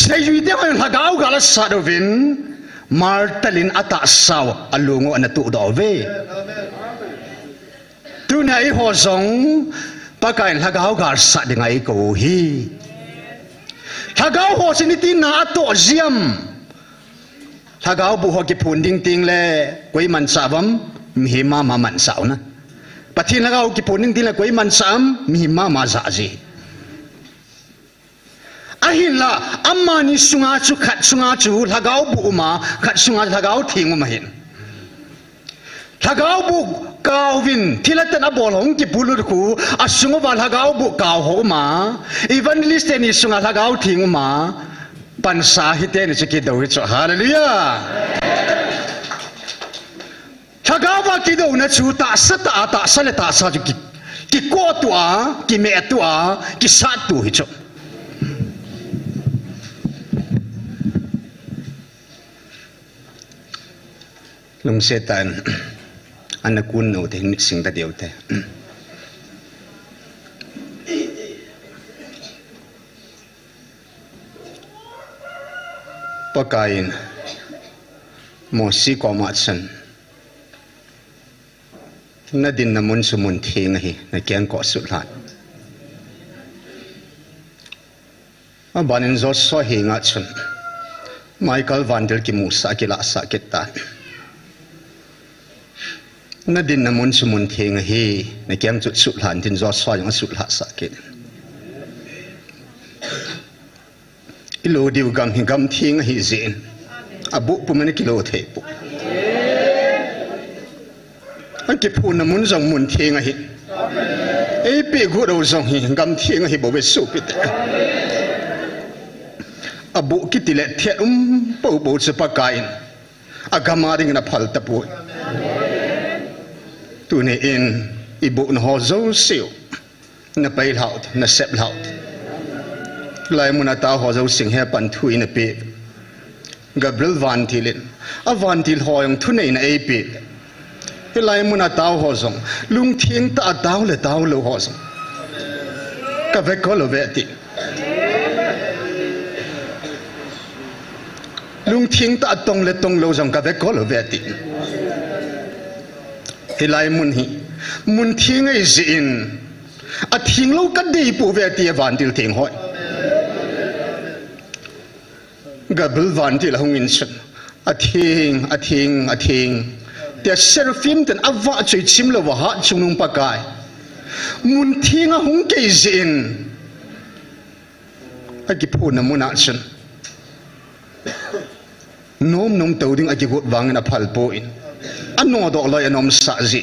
sei yui te ngai lagau gala sadovin martalin ata saw alungo anatu dove tu nai ho zong pakain lagau gar sa dingai ko hi lagau ho siniti na to ziam lagau bu ho ki phun ding ting le koi man savam mi ma ma man saw na pathin lagau ki phun ding ting le koi man sam mi ma ma za ji ahin la amma ni sunga chu khat sunga chu lagau bu ma khat sunga lagau thing ma hin lagau bu kawin thilatan abol hong ki pulur ku asungo ba lagau bu kaw ho ma evangelist ni sunga lagau thing ma pansa hite ni chiki do hi cho hallelujah lagau ba ki do na chu ta sa le ta sa ki ko tua ki me tua ki sa tu hi cho lung setan anakun no te mixing da deu te pakain mosi ko matsan na din namun sumun thing hi na kyang ko sulat abanin zo so hi nga chun Michael Vandel ki musa ki la sa kita na din namun sumun thing hi na kyang chu sulan din zo so yang sulat sa ki ilo diu gam hi gam thing hi zin abu puman kilo the pu an ki phun namun zong mun thing hi e pe gu ro zong hi gam thing hi bo be su pi te abu kitile the po bo se pakain agama ring na phal ta pu tu ne in ibu na ho zo siu na pai laut na sep laut lai muna ta ho zo sing he pan thui na pe Gabriel van tilin a van til hoyong thu nei na e pe lai muna ta ho zong lung thing ta daw le daw lo ho zong ka ve ko lo ve ti lung thing ta tong le tong lo zong ka ve ko lo ve ti hilai mun hi mun thing ai zin a thing lo ka dei pu ve ti van til thing hoi Gabriel van til hong in sun a thing te seraphim ten awa chui chim lo wa ha chunung pakai mun thing a hong ke zin a ki phun na mun a sun nom to ding a ki gut wang na phal po in ano do loi anom sa ji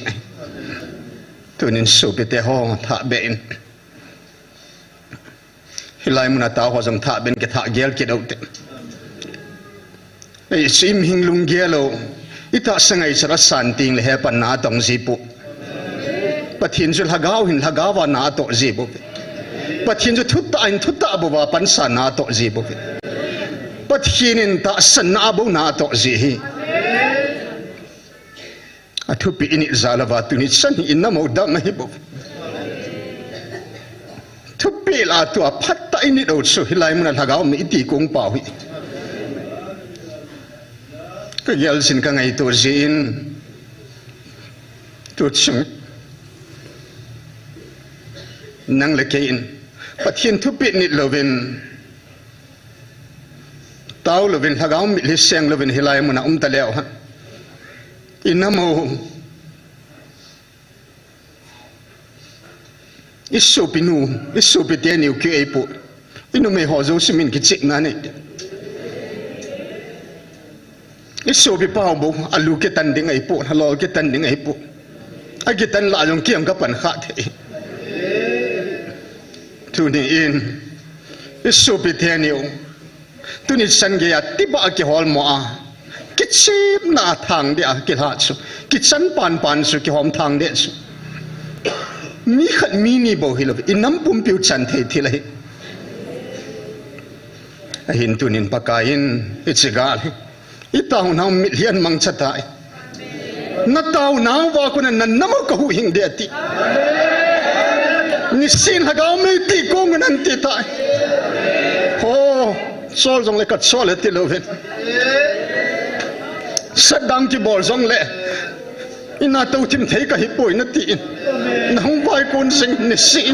tunin su pe te ho tha be in hilai mun ta ho jong tha ben ke tha gel ke do te ei sim hing lung gelo ita sangai chara santing le he pan na tong ji pu pathin jul hagau hin hagawa na to ji bu pathin ju thutta bu wa pan sa na to ji bu pathin in ta san na bu na to ji hi athu pi ini zalawa tu ni san in na mo da mai bu thu pi la tu a phat ta ini do su hilai mun hagau mi ti kong pa hi ka yel sin ka ngai to zin tu chung nang le kein pathin thu pi ni lovin taw lovin hagau mi le seng lovin hilai mun ta leo ha inamo isu pi te ni ku e pu inu me ho zo simin ki chik na ne isu bi pau bo alu ke tan ding ai pu halo ke tan ding ai pu a ke tan la jong kiam ka pan kha the tu ni in isu bi te ni tu ni san ge ya ti ba ke hol mo a ki chip na thang de a ke ha chu ki chan pan su ki hom thang de chu mi khat mi ni bo hi lo inam pum piu chan the thi lai a hin tu nin pakain ichigal itaw na million mang chatai na taw na wa ko na namo ka hu hing de ti ni sin hagaw me ti ko nan ti tai ho sol jong le kat sol le ti loven sadang ti bol jong le ina to tim thei ka hi poi na ti na hong vai kon sing ni si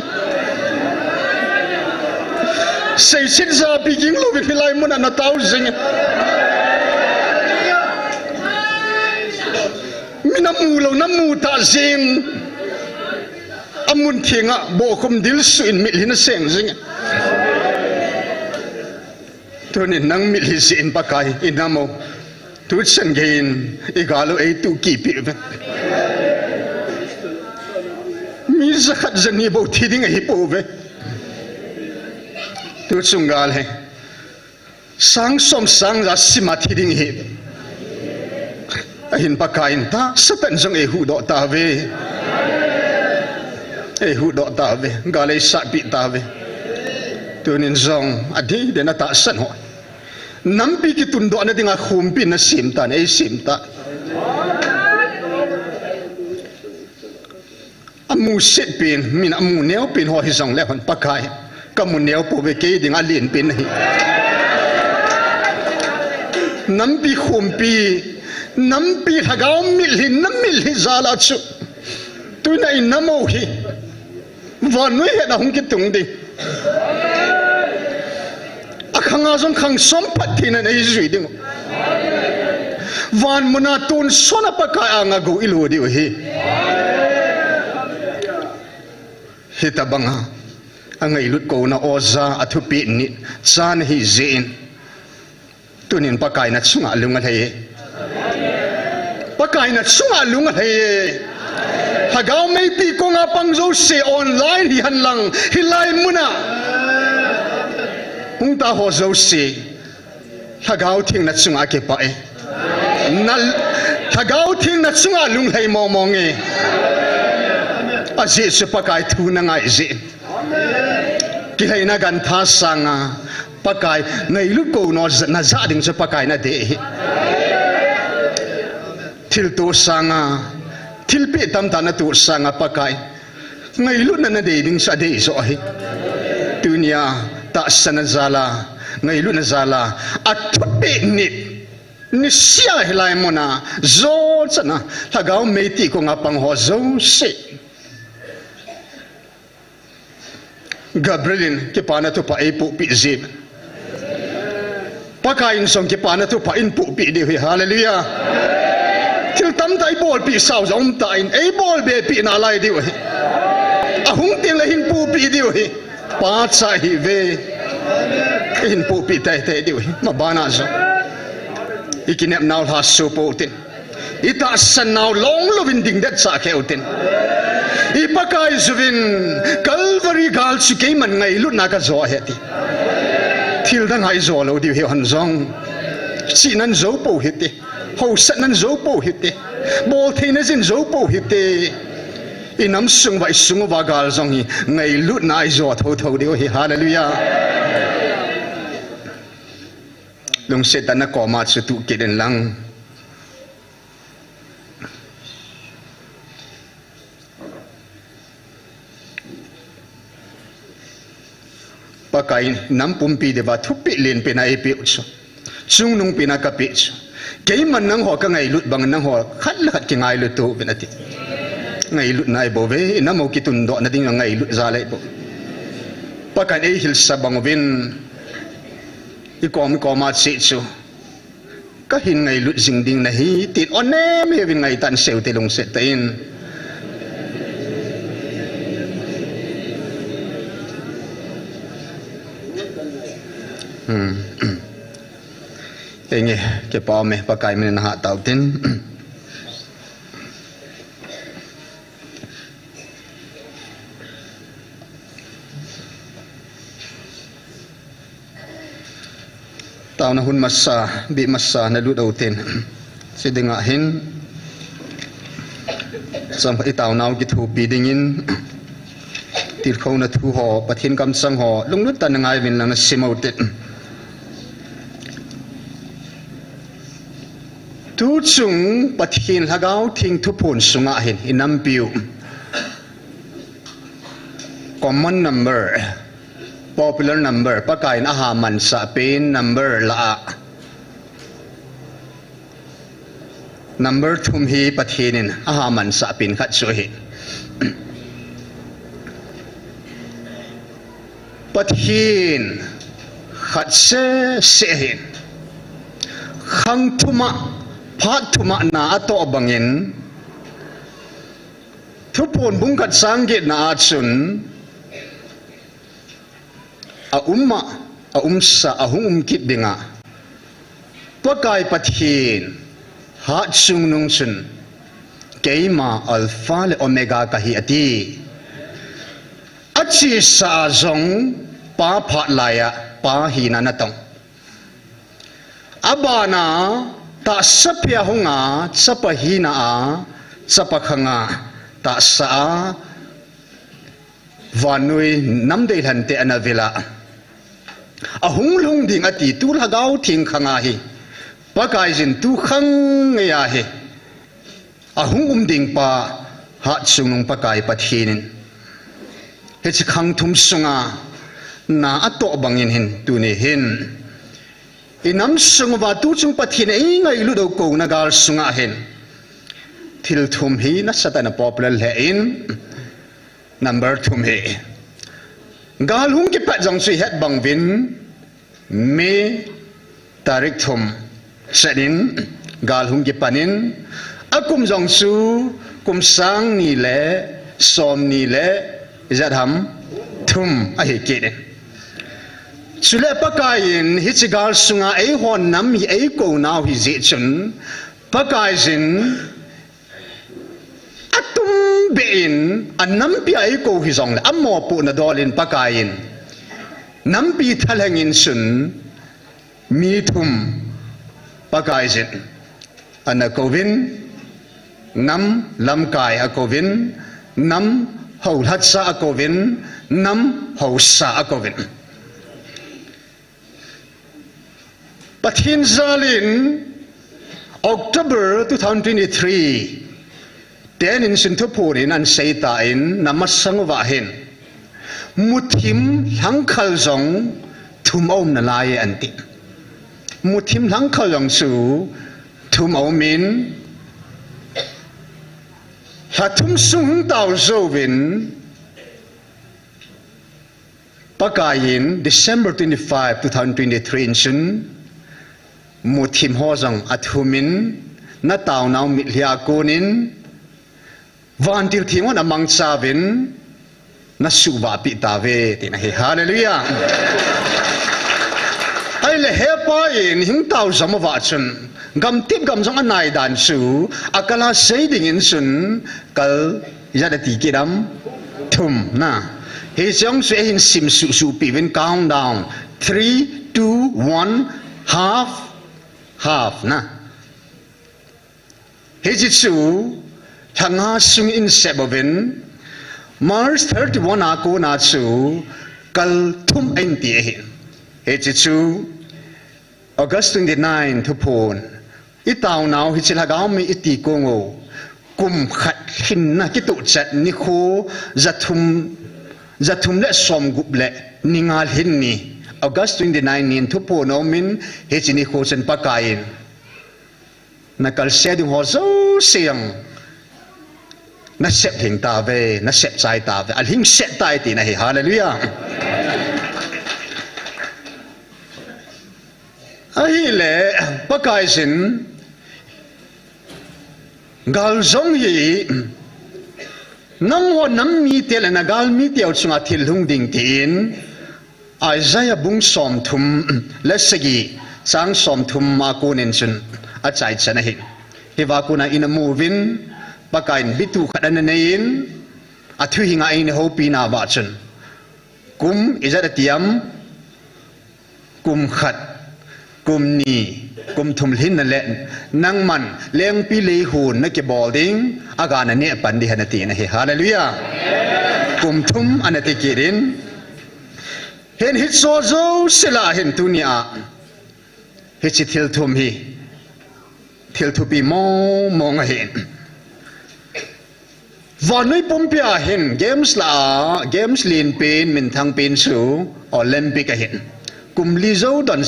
sei sit za bi jing lo vi lai mun na tau jing mina mu lo na mu ta jing amun thinga bo khum dil suin mi lina seng jing tunin nang mi li sin pakai inamo tu chen gain igalo ei tu ki pi mi zakhat jani bo thiding hi po ve tu chungal he sang som sang ra sima thiding hi ahin pakain ta satan jong e hu do ta ve e hu do ta ve gale sa pi ta ve tunin zong adi de na ta san ho nampi ki tundo na dinga khumpi na simta na simta amu set pin min amu neo pin ho hi zong le hon pakai kamu neo po ve ke dinga lin pin hi nampi khumpi nampi thagao mil hin na mil hi zala chu tuina in namo hi van noi he na hung ki tung ding akhanga jong khang som pathina nei zui ding van muna tun sona pakai anga go ilu di hi hitabanga angai lut ko na oza athupi ni chan hi zin tunin pakai na chunga lunga thei pakai na chunga lunga thei hagau mai pi ko nga pangzo se online hi hanlang hilai muna hung ta ho zo se hagau thing na chunga ke pa e nal hagau thing na chunga lung hei mo mo nge aje se pakai thu na ngai je ki hei na gan tha sanga pakai ngai lu ko no na za ding se pakai na de til to sanga til pe tam ta na tu sanga pakai ngai lu na de ding sa de so hi dunia ta sana zala ngai lu na zala atpe ni ni sia hilai mona zo chana thagau meiti ko nga pang ho zo se Gabrielin ke pana tu pa epu pi zib pakain song ke pana tu pa in pu pi de hallelujah til tam tai bol pi sau zong ta in e bol be pi na lai di we a hung tin la hin pu pi di we pa cha hi ve hin pu pi tai tai di we ma bana zo ikinep naw ha so po tin ita san naw long lovin ding that cha kheu tin ipakai zuvin Calvary gal su ke man ngai lu na ka zo heti thil dang hai zo lo di he han zong chi nan zo po heti ho sat nan zo po heti bol thina jin zo po heti inam sung vai sung wa gal zong hi ngai lu na ai zo tho tho di he hallelujah lung setan na ko ma chu tu ke den lang pakai nam pumpi de ba thupi len pe na e pe chu chung nung pe na ka pe chu ke man nang ho ka ngai lut bang nang ho khat la khat ki ngai lu tu benati ngai lut nai bo ve na mo ki tun do na ding ngai lut za lai bo pakai e hil sa bang vin i kom ma che chu ka hin ngai lut jing ding na hi tit on ne me vin ngai tan seu te long se tain Ini ke pa me pakai men na tau tin tau na hun masa bi masa na lu dau tin si dinga hin sam i tau nau ki thu pi dingin tir khau na thu ho pathin kam sang ho lunglut tan ngai min lang na simau tin tu chung pathin hagau thing thu phun sunga hin inam piu common number popular number pakai na haman sa pin number la number thum hi pathinin ahaman sa pin khat so hi pathin khat se hin khang thuma phat thuma na ato bangin thupon bung khat sangge na achun a umsa a hung kit dinga pakai pathin hat sung nung sun keima alpha le omega kahi ati achi sa zong pa phat laya pa hina na tong abana ta sapya hunga sapahina a sapakhanga ta sa vanui namdei hante anavila ahung lung ding ati tu lagau thing khanga hi pakai jin tu khang ya hi ahung ding pa ha chunung pakai pathinin he chi khang thum sunga na ato bangin hin tu ni hin inam sung wa tu chung pathin ei ngai lu do ko na gal sunga hin thil thum hi na satana popular le in number thum hi gal hung ki pat jong sui het bang vin me tarik thum sedin gal hung ki panin akum jong su kum sang ni le som ni le zadham thum a hi ke den sule pakain hi chigal sunga ei hon nam hi ei ko naw hi je chun pakai jin atum bein anam pi ai ko hi jong le ammo pu na dolin pakain nam pi thalangin sun mi thum pakai jin ana kovin nam lam kai a kovin nam hau hat sa a kovin nam hau sa a kovin pathin zalin October 2023 ten in sinthuphurin an seita in namasangwa hin muthim hangkhal jong thumom na lai anti muthim hangkhal jong su thumomin hathum sung taw zovin pakayin December 25 2023 in sun muthim hojang athumin na taw naw mithlia konin van til thimon amang chavin na suwa pi tave tina he hallelujah ai le he pa in hing taw zamawa chun gam tip gam jong anai dan su akala seiding in sun kal yadati kidam thum na he jong se hin sim su su pi win countdown 3 2 1 half na he jitsu thanga sung in sebovin March 31 ako na chu kal thum ain ti hin he jitsu August 29 to pon itaw naw hi chilagaw mi iti kongo kum khat hin na ki tu chat ni kho zathum le som gup le ningal hin ni August 29 nin to pon no min he chini kho chen pakain na kal seding ho zo siang na sep thing ta ve na sep chai ta ve al hing set tai ti na hi hallelujah ai le pakai sin gal zong hi nam ho nam mi tel na gal mi tel chunga thil hung ding tin Isaiah bung som thum lesegi sang som thum ma ko nen chun a chai chana hi he wa ko na in a movin pakain bitu khadan nein athu hinga in hopi na ba chun kum izat tiam kum khat kum ni kum thum lhin na le nang man leng pi le hun na ke bolding aga na ne pan di hanati na he hallelujah kum thum anati kirin hen hit so zo sila hen tunia he chi thil thum hi thil thu pi mo nga hen vanui pompia hen games lin pen min thang pen su Olympic a hin kum li zo don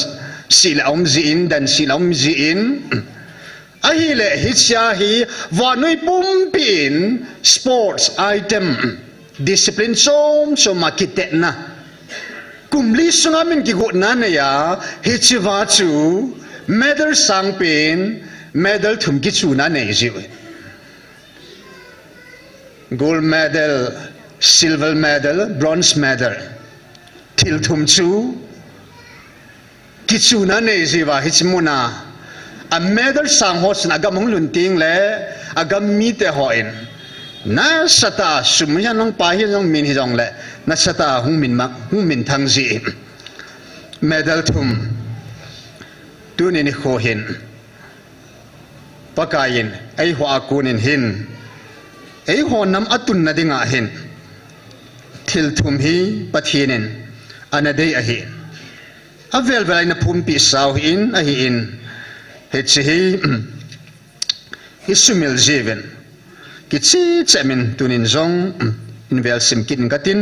sila om zi in dan sila om zi in a hi le hi sia hi vanoi pum pin sports item discipline som makite na kum li sunga min ki gut na ya hi chiwa chu medal sang pin medal thum ki chu na nei ji gold medal silver medal bronze medal thil thum chu ki chu na nei ji wa hi chimuna a medal sang ho sna ga mong lun ting le agam mi te ho in na sata sum ya nong pa hi nong min hi jong le na sata hung min thang ji medal thum tu ni kho hin pakayin ai ho akunin hin ai ho nam atun na dinga hin thil thum hi pathinin anadei a hi avel velai na phum pi sau in a hi in he chi hi sumil jeven ki chi chamin tunin zong in vel sim kin gatin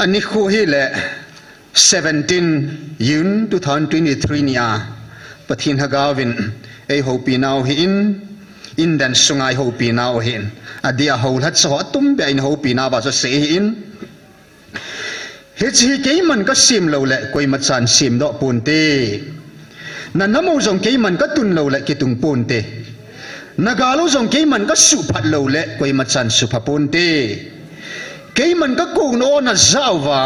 ani khu hi le 17 June 2023 nia pathin hagawin ei ho pi nau hi in dan sungai ho pi nau hin adia ho hat so tum be in ho pi na ba so se in he chi ke man ka sim lo le koi ma chan sim do pun te na namo jong ke man ka tun lo le ki tung pun te na ga lo jong ke man ka su phat lo le koi ma chan su pha pun te ke man ka ko no na zawa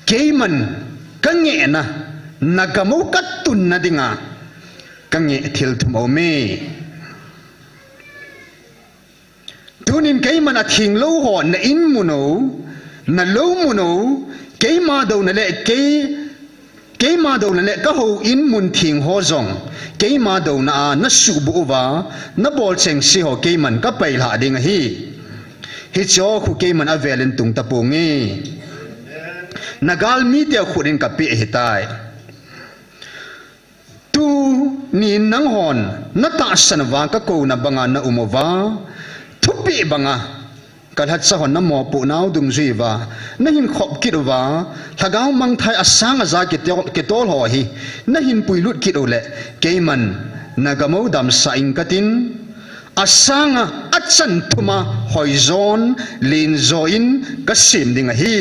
ke man ka nge na ga mo ka tun na dinga ka nge thil thum o me tunin ke man a thing lo ho na in muno na lo muno ke ma do na le ke ma do na le ka ho in mun thing ho zong ke ma do na su bu wa na bol cheng si ho ke man ka pai la ding hi cho khu ke man avelin tung ta pu ngi nagal mi te khurin ka pi hi tai tu ni nang hon na ta san wa ka ko na banga na umova thupi banga kalhat sa hon na mo pu naw dung zui wa na hin khop kit wa thagaw mang thai asang aza ki tol ho hi na hin puilut kit ole keiman nagamo dam sa ing katin asanga achan thuma hoizon lin zoin kasim ding hi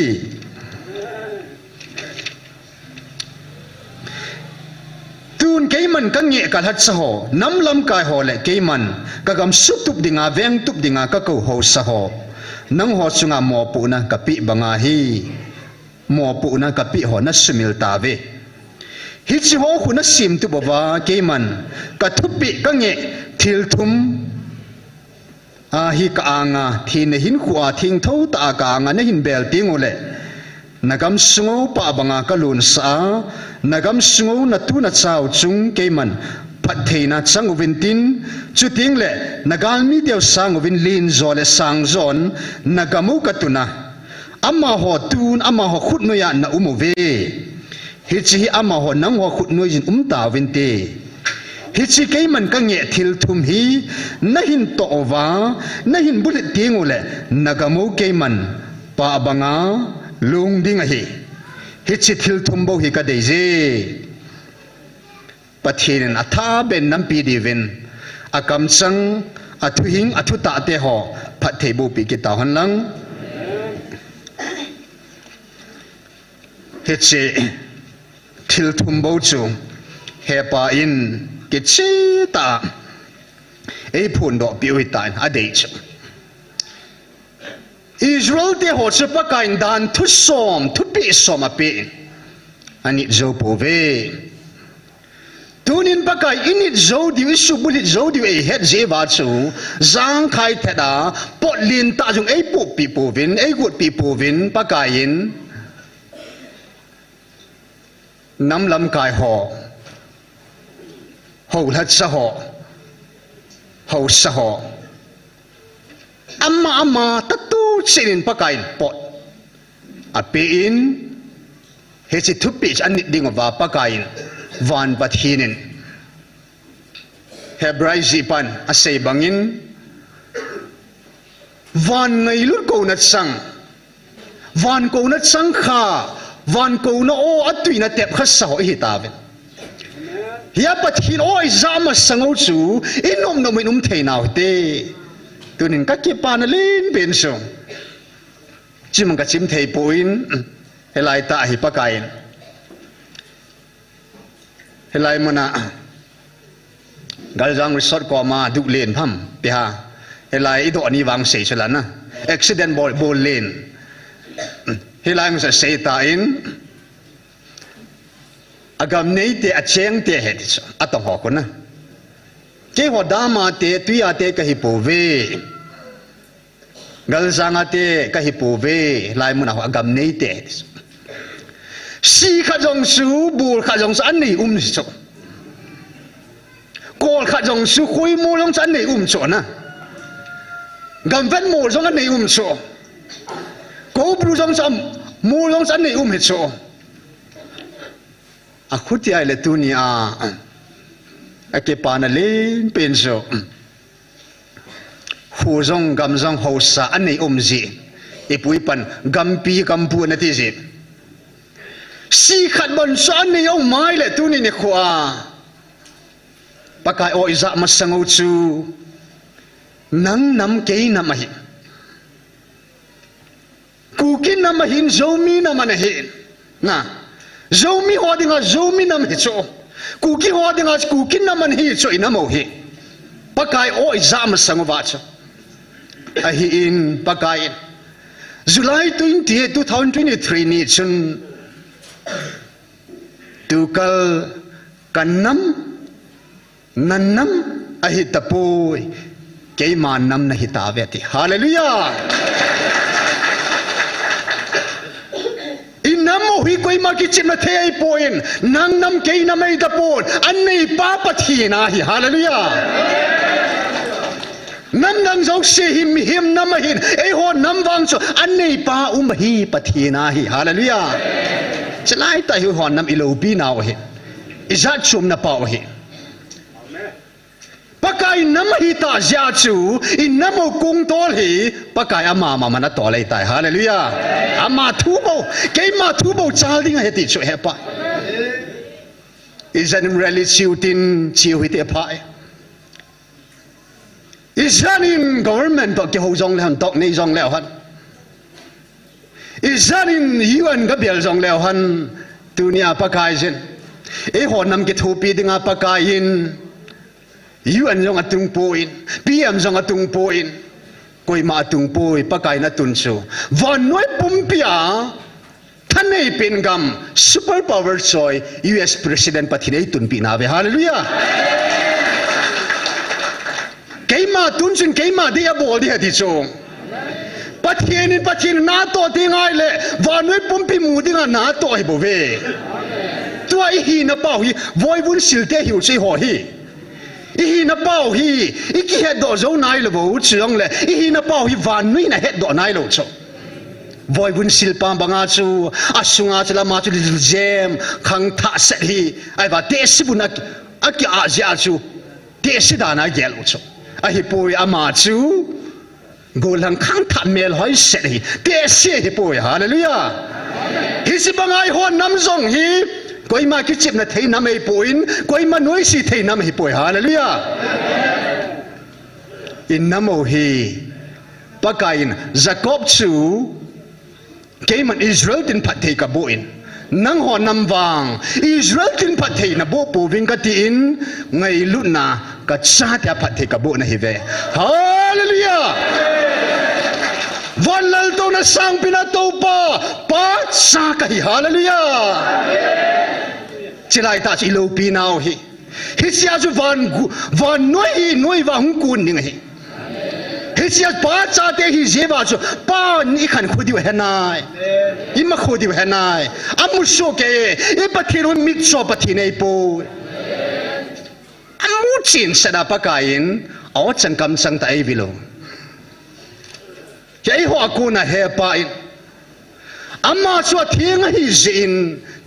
tun keiman ka nge kalhat sa ho namlam kai ho le keiman kagam sutup dinga veng tup dinga ka ko ho sa ho nang ho sunga mo pu na kapi banga hi mo pu na kapi ho na sumil ta ve hi chi ho khu na sim tu bawa keiman ka thupi ka nge thil thum a hi ka anga thin hin khuwa thing tho ta ka anga na hin bel ting ole nagam sungo pa banga ka lun sa nagam sungo na tu na chau chung keiman patheina changwintin chuting le nagal mi deu sangwin lin zo le sang zon nagamu katuna amma ho tun amma ho khutnu ya na umove hi chi amma ho nang ho khutnu jin ta winte hi chi keiman ka nge thil thum hi na hin to wa na hin bulit tingule nagamu keiman pa banga lung ding hi chi thil thum bo hi ka deje pathin atha ben nam pi divin akam sang athu hing athu ta te ho phathei bu pi ki ta han lang he che thil thum bo chu he pa in ki chi ta ei phun do pi ui tan a dei chu Israel te ho che pa kain dan thu som thu pi som a pi ani zo po ve tunin pakai init zo di su bulit zo di e het je ba chu zang khai theda pot lin ta jung ei pu pi pu vin ei gut pi pu vin pakai in nam lam kai ho ho lat sa ho sa ho amma tatu sinin pakai pot api in he chi thu pi an ding wa pakai van pathinin hebrai zipan asay bangin van ngay lut ko na sang van ko na sang kha van ko na o atui na tep kha sa ho hi ta ve ya pathin oi zama sango chu inom no minum theinaw te tunin ka ke pa na lin ben so chim ka chim thei poin helai ta hi pakain helai mana galjang resort ko ma du len pham pe ha helai ido ani wang sei chalana accident bol len helai ma sei ta in agam nei te acheng te he ti atong ho ko na ke ho dama te tuya te ka hi po ve galjang ate ka hi po ve lai mun ho agam nei te si kha jong su bul kha jong an nei si cho kol kha jong su khui mo long chan nei cho na gam ven mo jong an nei cho ko bru jong sam mo long chan nei he cho a khuti ai le tu ni a ke pa na len pen so hu jong gam jong ho sa an nei ji e pui pan gam pi gam pu na ti ji si khat bon sa nei mai le tu ni khwa pakai o iza masango chu nang nam ke nam hi ku kin nam hin zomi nam na hin na zomi hodinga zomi nam hi cho ku ki hodinga ku kin nam hi cho ina mo hi pakai o iza masango wa cho a hi in pakai July 20 2023 ni chun tukal kanam nanam ahitapoi keiman nam na hitaveti hallelujah inamo hi koi ma ki chim na thei poin nang nam kei na mai da pon an nei pa pathi na hi hallelujah nam nang jok se him nam hin e ho nam wang cho an nei pa hi pathi na hi hallelujah chalai ta hi ho nam ilo bi na hi izat chum na pa hi pakai nam hi ta ja chu in namo kung tol hi pakai ama ma na tolai tai hallelujah ama thu bo ke ma thu bo chal ding he ti chu he pa izan really chiutin chiu hi te pa izan in government to ke ho jong le han tok nei jong le han izan in UN ga bel jong le han tunia pakai jin e ho nam ke thu pi dinga pakai in UN jong atung poin PM jong atung poin koi ma atung poi pakai na tun chu van noi pumpia thanei pin gam super power choi US president pathinei tun pi na ve hallelujah keima tun chin keima dia bol dia ti chong pathin na to tingai le van noi pumpi mu dinga na to hi bo ve tua hi na pau hi voi bun silte hiu che ho hi hi na pau hi iki het do zo nai lo bo chiong le hi na pau hi van nui na het do nai lo cho voi bun sil pam banga chu asunga chala ma chu jam khang tha se hi ai ba te si bun a ki a ja chu te si da na gel cho a hi poi ama chu go lang khang tha mel hoi se hi te si hi poi hallelujah hi si bangai ho nam zong hi koi ma ki chip na thei nam ei poin koi ma noi si thei nam hi poi hallelujah in namo hi pakain Jacob chu keiman Israel tin phat thei ka boin nang ho nam wang Israel tin phat thei na bo po wing ka tin ngai lu na ka cha ta phat thei ka bo na hi ve hallelujah van lal to na sang pina to pa sa ka hi hallelujah chilai ta chi lo pi nau hi sia ju van noi wa hung kun ning hi sia pa cha te hi je wa chu pa ni khan khodi wa hanai ima khodi wa hanai amu so ke e pathiru mit so pathinei po amu chin sada pakain aw chan kam sang ta ai vilo ke ho aku na he pa in amma so thiang hi zin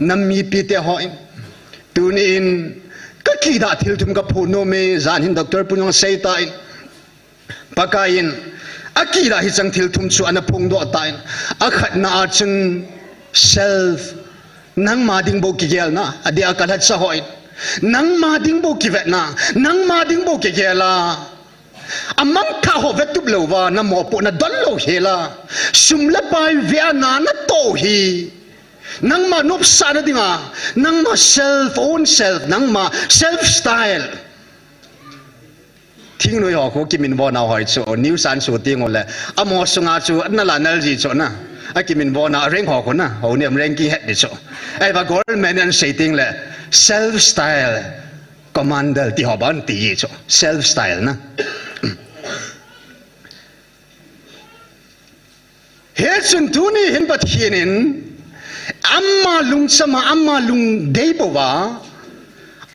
nammi pi te ho in tunin ka ki da thil thum ka phuno me zan hin doctor punyong sei ta in pakain akira hi chang thil thum chu ana phung do tain akhat na chun self nang ma ding bo ki gel na adi akal hat sa hoi nang ma ding bo ki vet na nang ma ding bo ki gela amang tha ho vetup lo wa na mo po na don lo hela sumla pai via na na to hi nang ma nop sa na dinga nang ma self own self nang ma self style thing noi ho ko kimin bo na hoi chu new san su ting ole amo sunga chu na la nal ji chu na akimin bo na reng ho ko na ho nem reng ki het ni chu ai ba government an say ting le self style commander ti ho ban ti chu self style na he chun tu ni hin bat hinin amma lung sama amma lung dei bo wa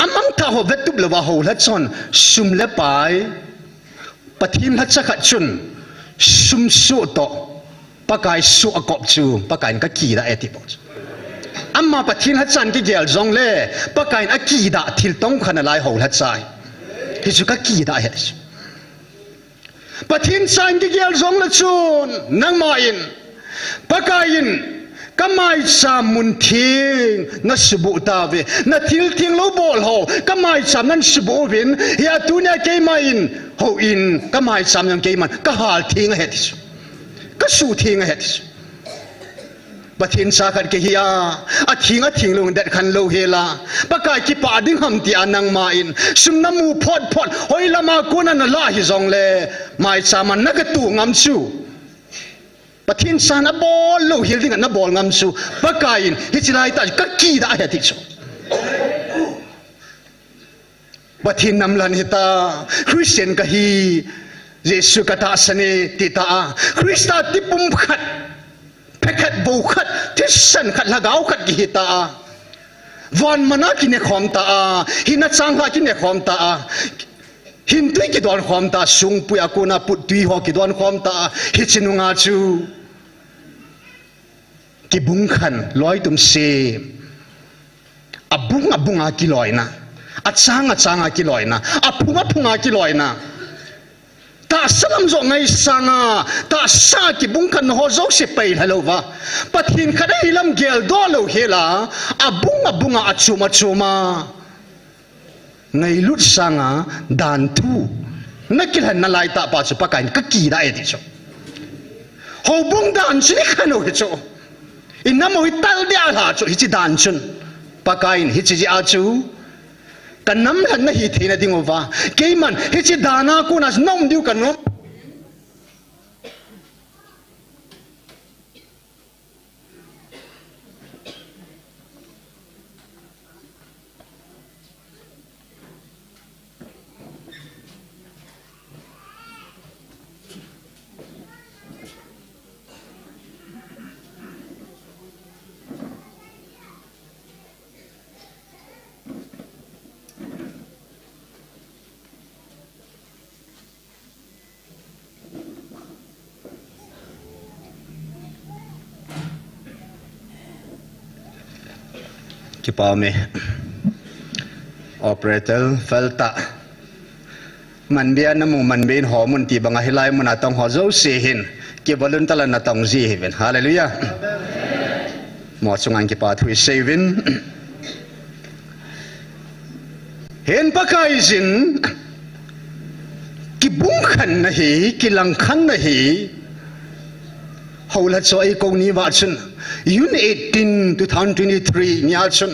amang tha ho vetup lo wa ho la chon sum le pai pathin la chakhat chun sum su to pakai su akop chu pakai ka ki da eti bo amma pathin ha chan ki gel jong le pakai a ki da thil tong khana lai ho la chai hi chu ka ki da he pathin chan ki gel jong la chun nang ma in pakai in kamai sam mun thing na subu ta ve na thil thing lo bol ho kamai sam nan subu vin ya tu ne ke ma in ho in kamai sam yang ke man ka hal thing he ti ka su thing he ti pathin sa khat ke hiya a thing lo dat khan lo hela pakai ki pa ding ham ti anang ma in sum na mu phot hoi lama ko na la hi jong le mai chaman na ka tu ngam chu pathin san a bol lo hil ding na bol ngam su pakain hi chilai ta ka ki da he ti chu pathin nam lan hita christian ka hi jesu ka ta sane ti ta krista ti pum khat pekhat bo khat ti san khat lagaw khat ki hita van mana ki ne khom ta hi na chang ha ki ne khom ta hin tui ki don khom ta sung pu ya ko na put tui ho ki don khom ta hi chinunga chu ki bung khan loi tum se abunga ki loi na achanga ki loi na aphunga ki loi na ta salam zo ngai sanga ta sa ki bung khan ho zo se pai halo wa pathin khada hilam gel do lo hela abunga achuma ngai lut sanga dan thu nakil han nalai ta pa chu pakain ka ki da e ti chu ho bung dan chi khano he chu inamo hital dia la chu hi chi dan chun pakain hi chi a chu kanam han na hi thina dingova keiman hi chi dana ko na nom diu kanom ki pa me operator falta man bia na mu man ben ho mun ti banga hilai mun atong ho zo se hin ki balun tala na tong ji heaven hallelujah mo chungang ki pa thui sevin hen pakai jin ki bung khan na hi ki lang khan na hi hầu là cho ai công ni vợ chun June 18 2023 nya chun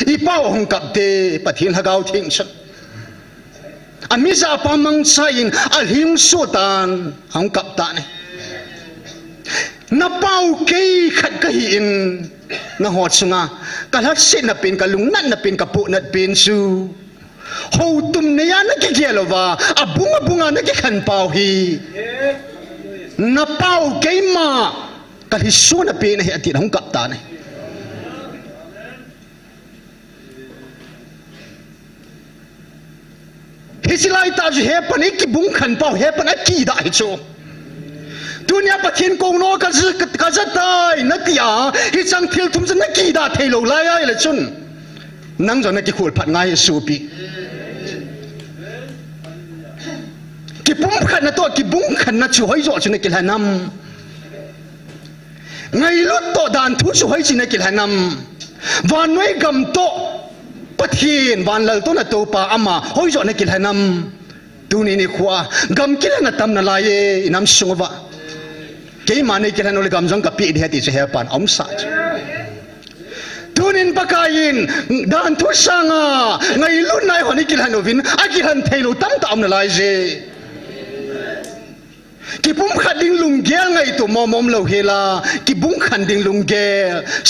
I bao hong kap te pathin hagaw thing chun amisa pamang sain alhim sutan hong kap ta ne na pau ke khat ka hi in na hot sunga kalat sin na pin kalung nan na pin kapu nat pin su ho tum ne ya na ki gelova abunga na ki khan pau hi na pau ke ma ka hi su na pe na hi ati hong kap ta ne hi silai ta ju he pan ki bung khan pau he pan ki da hi chu dunia pathin ko no ka zatai na tia hi chang thil thum na ki da thelo lai ai la chun nang jo na ki khul phat ngai su pi ki pum khat na to ki bung khat na chu hoi zo chu ne ki hanam ngai lut to dan thu chu hoi chi ne ki hanam van noi gam to pathin van lal to na to pa ama hoi zo ne ki hanam tu ni ni khwa gam ki na tam na la ye inam sungwa ke ma ne ki han ol gam jong ka pi de ti che he pan om sa tunin pakain dan thu sanga ngai lut nai ho ni ki han ovin a ki han thelo tam tam na lai je ki pum khading lung ge ngai to mom lo hela ki bung khan ding lung ge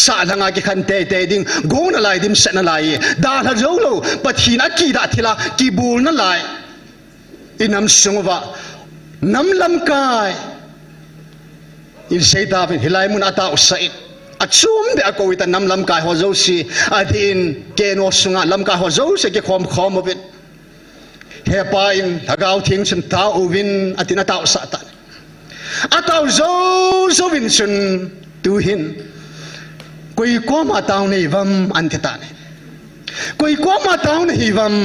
sa langa ki khan te te ding go na lai dim sa na lai da la zo lo pathin a ki da thila ki bul na lai inam sungwa nam lam kai in seita vin hilai mun ata usai achum de ako ita nam lam kai ho zo si adin ke no sunga lam kai ho zo se ke khom khom ovin he pa in thagau thing chen ta ovin atina ta usata atau zo vin sun tu hin koi ko ma taw nei vam an theta ne koi ko ma taw nei vam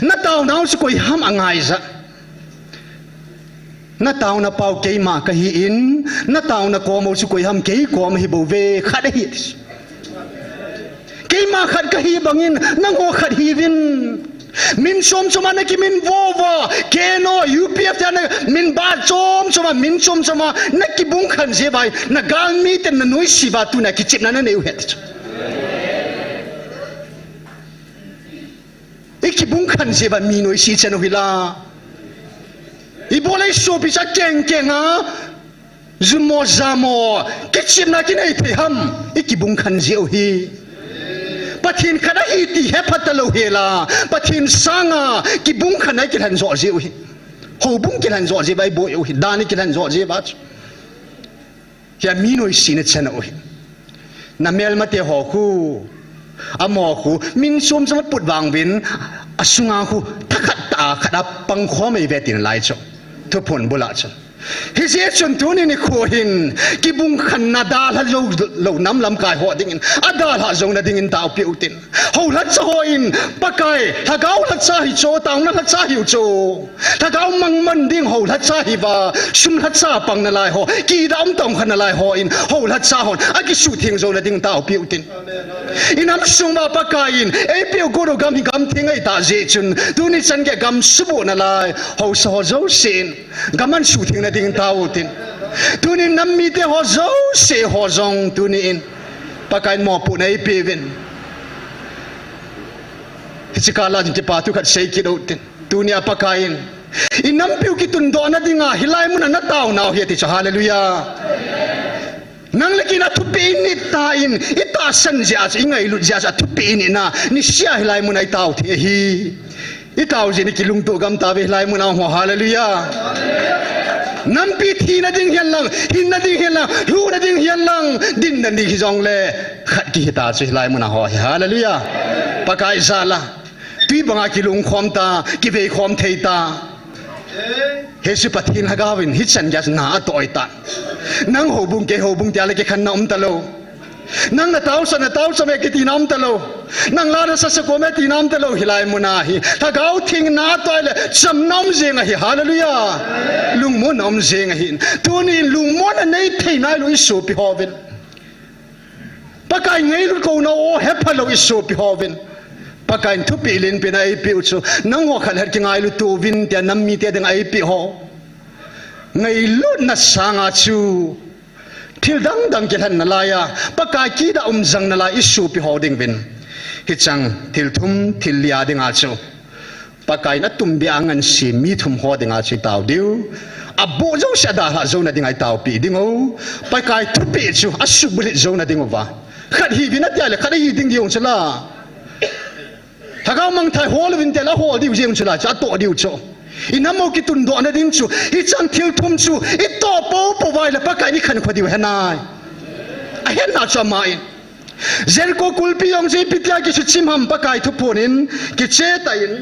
na taw naw su koi ham angai za na taw na pau ke ma ka hi in na taw na ko mo su koi ham ke ko ma hi bo ve khat hi ke ma khat ka hi bangin na ngo khat hi vin min som choma na ki min vova ke no UPF ta na min ba chom choma min chom choma na ki bung khan je bai na gal mi ten na noi si ba tu na ki chip na na neu het iki bung khan je ba mi noi si chen hila ibolai so bisa keng ha zumo zamo kichim na kinai the ham ikibung khan je hi pathin khana hi ti he phatalo hela pathin sanga kibung khana ki han zo je hi ho bung ki han zo je bai bo hi dani ki han zo je ba ya minoi sine chana hi na mel mate ho khu amo khu min som sam put wang win asunga khu thakat ta khada pang kho mai ve tin lai cho thu phun bula cha hi je chun tu ni kho hin ki bung khan na da la lo nam lam kai ho ding in ada la zong na ding in tau pi utin ho la cha ho in pakai ha gau la cha hi cho tang na la cha hi cho ta gau mang man ding ho la cha hi ba sum la cha pang na lai ho ki da om tong khan na lai ho in ho la cha hon a ki su thing zo na ding tau pi utin inam sung ma pakai in e pi go ro gam hi gam thing ai ta je chun tu ni chan ge gam su bo na lai ho so zo sin gaman su thing na ding tau tin tu ni nam mi te ho zo se ho zong tu ni in pakai mo pu nei pi vin hichikala jin pa tu khat sei ki do tin tu ni pakai in nam piu ki tun do na dinga hilai mun na tau naw hi ti cha hallelujah nang lagi na thupi ni ta in ita san ja ingai lu ja sa thupi ni na ni sia hilai mun ai tau the hi itau je ni kilung to gam ta ve hilai mun ho hallelujah nam pi thi na ding hian lang hin na ding hian lang lu na ding hian lang din na ni hi jong le khat ki ta chi hilai mun ho hallelujah pakai sala tui banga kilung khom ta ki ve khom thei ta hesu pathin hagawin hitchan jas na atoi ta nang ho bung tia le ke khan na ta lo nang na tau sa me ki ti nam ta lo nang la sa sa ko me ti nam ta lo hilai muna hi ta gau thing na toi le sam nam je nga hi hallelujah lung mo nam je nga hi tu ni lung mo na nei thei nai lo isu pi hovin pakai ngei lu ko na o he phalo isu pi hovin pakai thu pi lin pe nai pi chu nang ho khal her ki ngai lu tu vin te nam mi te deng ai pi ho ngai lu na sanga chu thil dang ke han na la ya pakai ki da jang na la isu pi ho ding vin hi chang thil thum thil lia ding a chu pakai na tum bi angan si mi thum ho ding a chi taw diu a bo zo sha da ha zo na ding ai taw pi ding o pakai thu pi chu asu bul zo na ding wa khat hi bi na tia le khat hi ding yong chla thagau mang thai hol vin te la hol diu jeng chula cha to diu cho inamo ki tun do na ding chu hi chang thil thum chu I to po vai la pakai ni khan khodi hanai a hen na cha mai zel ko kulpi yong je pitya ki chu chim ham pakai thu ponin ki che ta in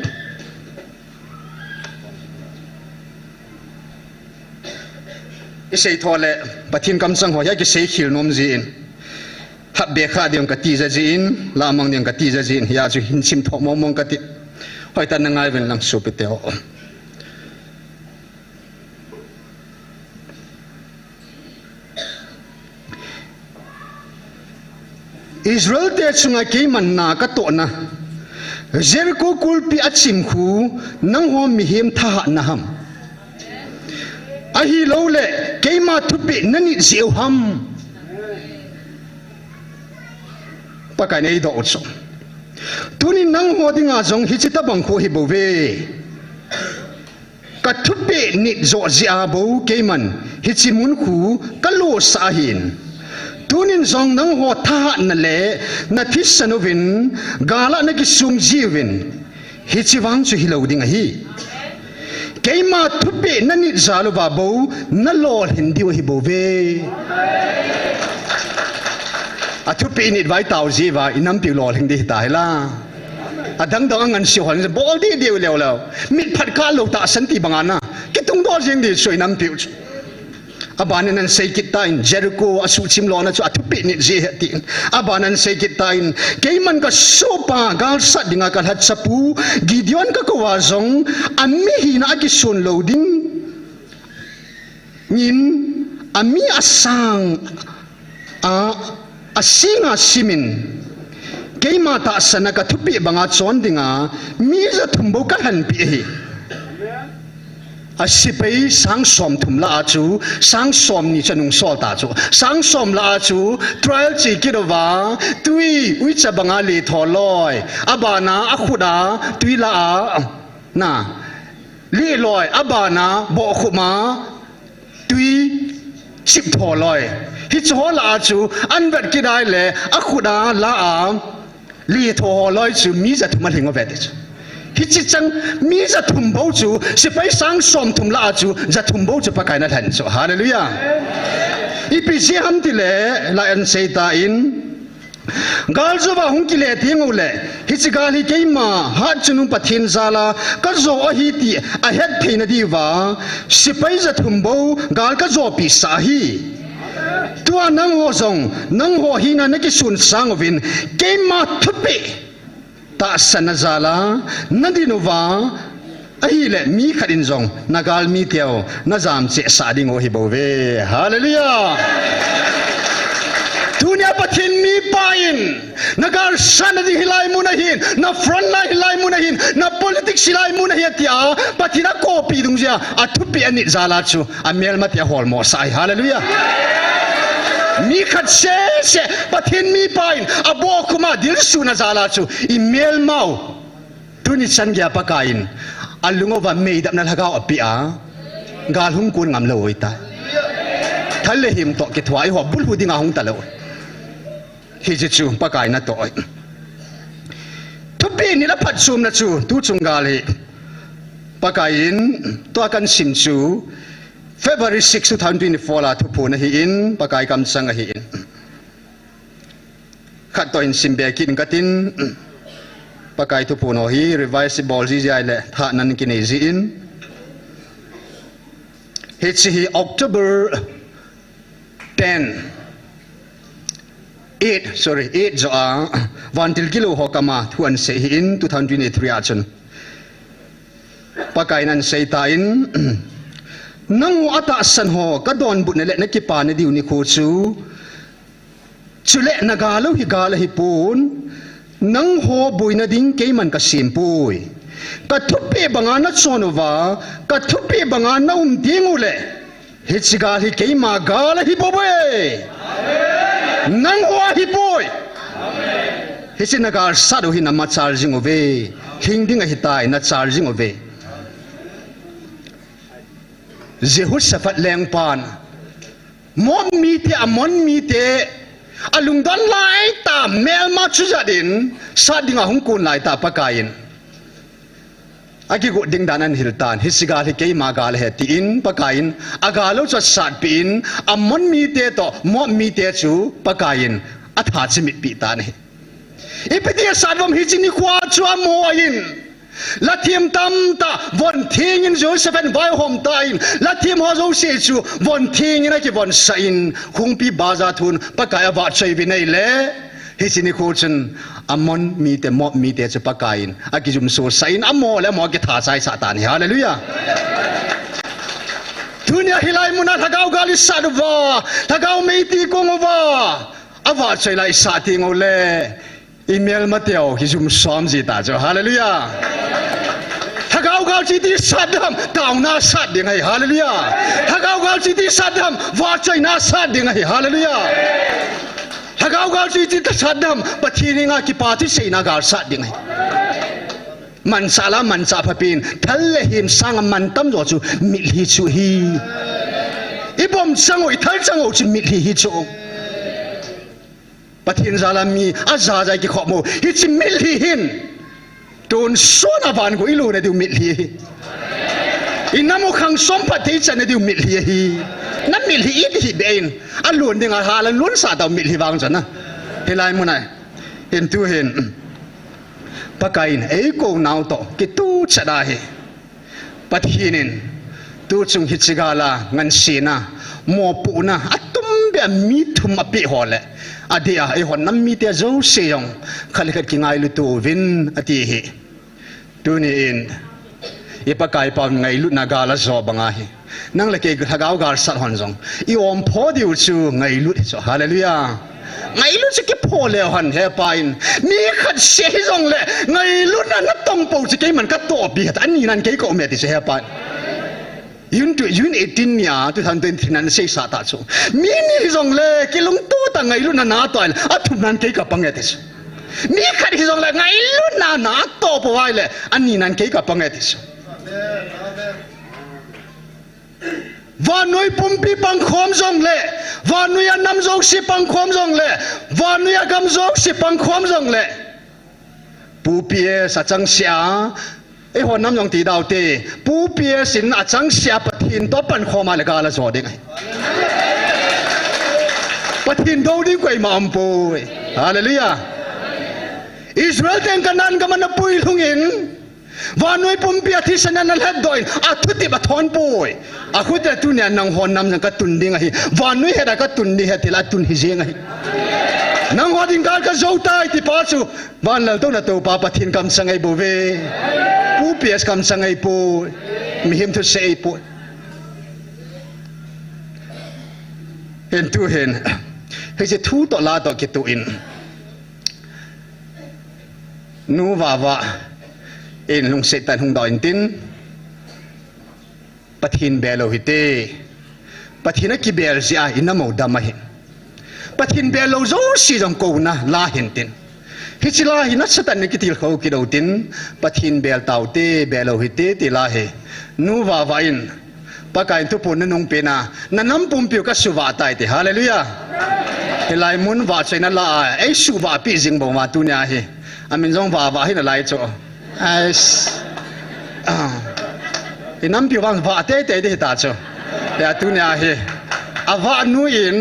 isei thole pathin kam chang ho ya ki sei khil nom ji in hab be kha diam ka ti za ji in la mang diam ka ti za ji in ya chu hin chim tho mong ka ti hoi ta na ngai ven lang su pe te ho Israel te chunga ke man na ka to na Jericho kulpi achim khu nang ho mi hem tha na ham ahi lo le ke ma thupi nani zeu ham pakai nei do so tuni nang ho dinga jong hi chita bang kho hi bo ve ka thupi ni zo zia bo ke man hi chi mun khu ka lo sa hin tunin zong nang ho tha na le na thisanovin gala na ki sung jiwin hi chi wang chu hi lo ding hi keima thupi nani zalu ba bo na lol hindi hi bo ve a thupi ni vai tau ji wa inam pi lol hindi tai la adang dang ngan si hon bol di di le lo mit phat ka lo ta santi bangana ki tung do jing di soi nam pi abanan say kitain Jericho asu chim lo na chu athupi ni je ti abanan say kitain keiman ka sopa gal sat dinga ka hat sapu Gideon ka ko wazong ami hina ki sun loading nin ami asang asinga simin keima ta sana ka thupi banga chon dinga mi za thumbo ka han pi hi asipai sang som thum la chu sang som ni chanung sol ta chu sang som la chu trial chi kirowa tui ui cha banga le tholoi abana akhuda tui la na le loi abana bo khuma tui chip tholoi hi chola chu anwat kidai le akhuda la le tholoi chu mi za thuma hingo vete chu hi chi chang mi za thum bo chu sipai sang som thum la chu za thum bo chu pakai na than chu hallelujah ipc ham ti le la an sei ta in gal zo ba hung ki le thing le hi chi gal hi keima ha chunu pathin zala ka zo a hi ti a het theina di wa sipai za thum bo gal ka zo pi sa hi tua nang ho zong nang ho hi na ne ki sun sang vin keima thupi ta sanazala nadinova ahile mi kharin zong nagal mi teo nazam che sading o hibove hallelujah dunia pathin mi pain nagal sanadi hilai munahin na front line hilai munahin na politics hilai munahitia pathina copy dungja athupi ani zala chu amel matia holmo sai hallelujah mi khat se pathin mi pain abo kuma dil suna zala chu email mau tuni chan gya pakain alungo wa meidap na lagaw apia gal hung kun ngam lo ita thalle him to ke thwai ho bul hu dinga hung talo hi je chu pakai na to thupi ni la phat sum na chu tu chung gal hi pakain to kan sim chu February 6, 2024 la thu phuna hi in pakai kam sang hi in khat to in simbe kin katin pakai thu phuna hi revisable ji jai le tha nan ki nei ji in hi October 8 zo a vantil kilo hokama thuan se hi in 2023 achun pakai nan sei ta in nang ata san ho ka don bu ne le na ki pa ne diu ni khu chu chule na ga lo hi pun nang ho bui na ding ke man ka sim pui ka thupe banga na chonova ka thupe banga na ding ule hi chi ga hi ke ma ga la hi bo be nang ho hi pui hi chi na ga sa do hi na ma charging ove hing ding hi tai na charging ove Jehoshaphat leng pan mon mi te amon mi te alung don lai ta mel ma chu jadin sa dinga hung kun lai ta pakain aki go ding danan hiltan hisigal hi ke magal he tin pakain agalo cha sat pin amon mi te to mo mi te chu pakain atha chimi pi ta ne ipeti sadom hi chini kwa chu amoin Lathim tam ta von thing in Joseph vai hom tain lathim ho zo se chu von thing in ki von sain khung pi baza thun pakaya wa chei vi nei le hi sini khochen amon mi te mo mi te chu pakain akijum so sain amo le mo ki tha sai satan hallelujah dunia hilai muna thagau gali sadwa thagau meiti kongwa อาวาใจไล่สาธิงเอาเล่อีเมลมาเตียวฮิจุมซ้อมจีตาเจ้าฮาเลลูยาถ้าเขาจีที่สัตย์ดำดาวน่าสัตย์ยังไงฮาเลลูยาถ้าเขาจีที่สัตย์ดำว่าใจน่าสัตย์ยังไงฮาเลลูยาถ้าเขาจีที่สัตย์ดำปะทีนี้งากิปาที่เสนาการสัตย์ยังไงมันสาระมันซาพปินทะเลหิมสังมันตั้มจอจูมิลฮิจูฮีอีบอมสังโอทัลสังโอจูมิลฮิจูปะทินซาลามีอาซาใจกิขโมฮิจิมิลฮิหินโดนโซนาบานกูอิลูเนดิวมิลฮิอินามุขังสมปะทิจันเนดิวมิลฮินั่นมิลฮิอิดฮิเบนอันล้วนดิงอาฮาลันล้วนซาดาวมิลฮิวางจันนะเฮลัยมุนัยเห็นตัวเห็นปะกายน์เอโกนาวโตกิตูชะดาเฮปะทินินตูจุงฮิจิกาลางันสีนะโมปูนะอัตุมเบมีทุมอปิฮอลเลอดีอาไอหอนน้ำมีเตะโจเซียงขลิกกิงไงลุตูวินอดีเฮตูนี่อินอีปะกายปามไงลุนากาลาจอบังอาเฮนั่งเล็กกระกาวกาลสัตว์หอนจงอีอมพอดิวจูไงลุดจอฮาเลลูยาไงลุจะเก็บพอแล้วหันเฮปายน์มีขัดเสียจงเลยไงลุนั้นนับต้องปูจะเก็บมันก็ตัวเบียดอันนี้นั่นเก็บก็เมียติเสียปายยืนเอตินเนี่ยทุกท่านเป็นที่นั่นเสียสาตาจูมีนี่จงเลยกิลงตัวตั้งไงลุนั้นหนาตัวเลยอัทุกนั้นเก็บกับปังเงติสมีขัดที่จงเลยไงลุนั้นหนาตัวปวายเลยอันนี้นั่นเก็บกับปังเงติสวานุยปุ่มปีปังคอมจงเล่วานุยนำจงสิปังคอมจงเล่วานุยกำจงสิปังคอมจงเล่ปูเปียสัจจังเสียไอหัวน้ำจงตีดาวเตปูเปียสินอาจังเสียปะทินตัวปันคอมาเลกาละจอดยังไงปะทินโดดิ้งกวยมาอัมปูฮาเลลูยาอิสราเอลเต็งกันนั้นก็มันปุยลุงอินวานุยปุ่มเปียที่สนันนั่นเล็ดดอยอาทุติบัทอนปุยอาคุแต่ตุเนี่ยนางหัวน้ำจังก็ตุนดิ้งไงวานุยเฮดก็ตุนดิ้งเฮติละตุนฮิเจงไงนางหัวดิ้งการก็โจตายที่ปัจจุบันเราต้องนัดตัวปาปะทินกำสังไงบุเวปูเปียสกำสังไงปุยมีหิมทุเสยปุยเห็นตัวเห็นเฮ้ยจะทูต่อลาต่อกิตุอินนูวาเอ็นลุงเสตันหงดอยตินปะทินเบลโลหิตปะทินนักกิเบลซีอาอินน้ำมูดามาเห็นปะทินเบลโลโจสีจงกูนะลาเห็นตินฮิจิลาหินัสตันนิกิติลเขากิดเอาตินปะทินเบลเต่าเตเบลโลหิตติลาเฮนูวาอินปะกายทุพนนงเปนานันน้ำปุ่มปิวกัสุวาตายติฮาเลลูยาเฮลายมุนวาใจนั่นละไอสุวาปีจิงบ่มาตุเนียเฮอามินจงวาให้นั่นไลโจไอ้ที่น้ำผิววันว่าเตะที่ตาเจ้าแต่ตุเนี่ยเฮอาว่านุยิน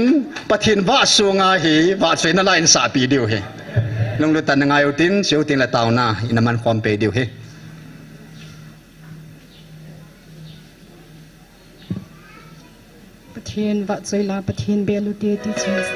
ปะทินว่าสูงอาเฮว่าสวยนั่นแหละอินสาปีเดียวเฮลงดูตันงายอุตินเสียวตินละตาวนาอินมันความเปเดียวเฮปะทินว่าสวยลาปะทินเบลูเตียติเชส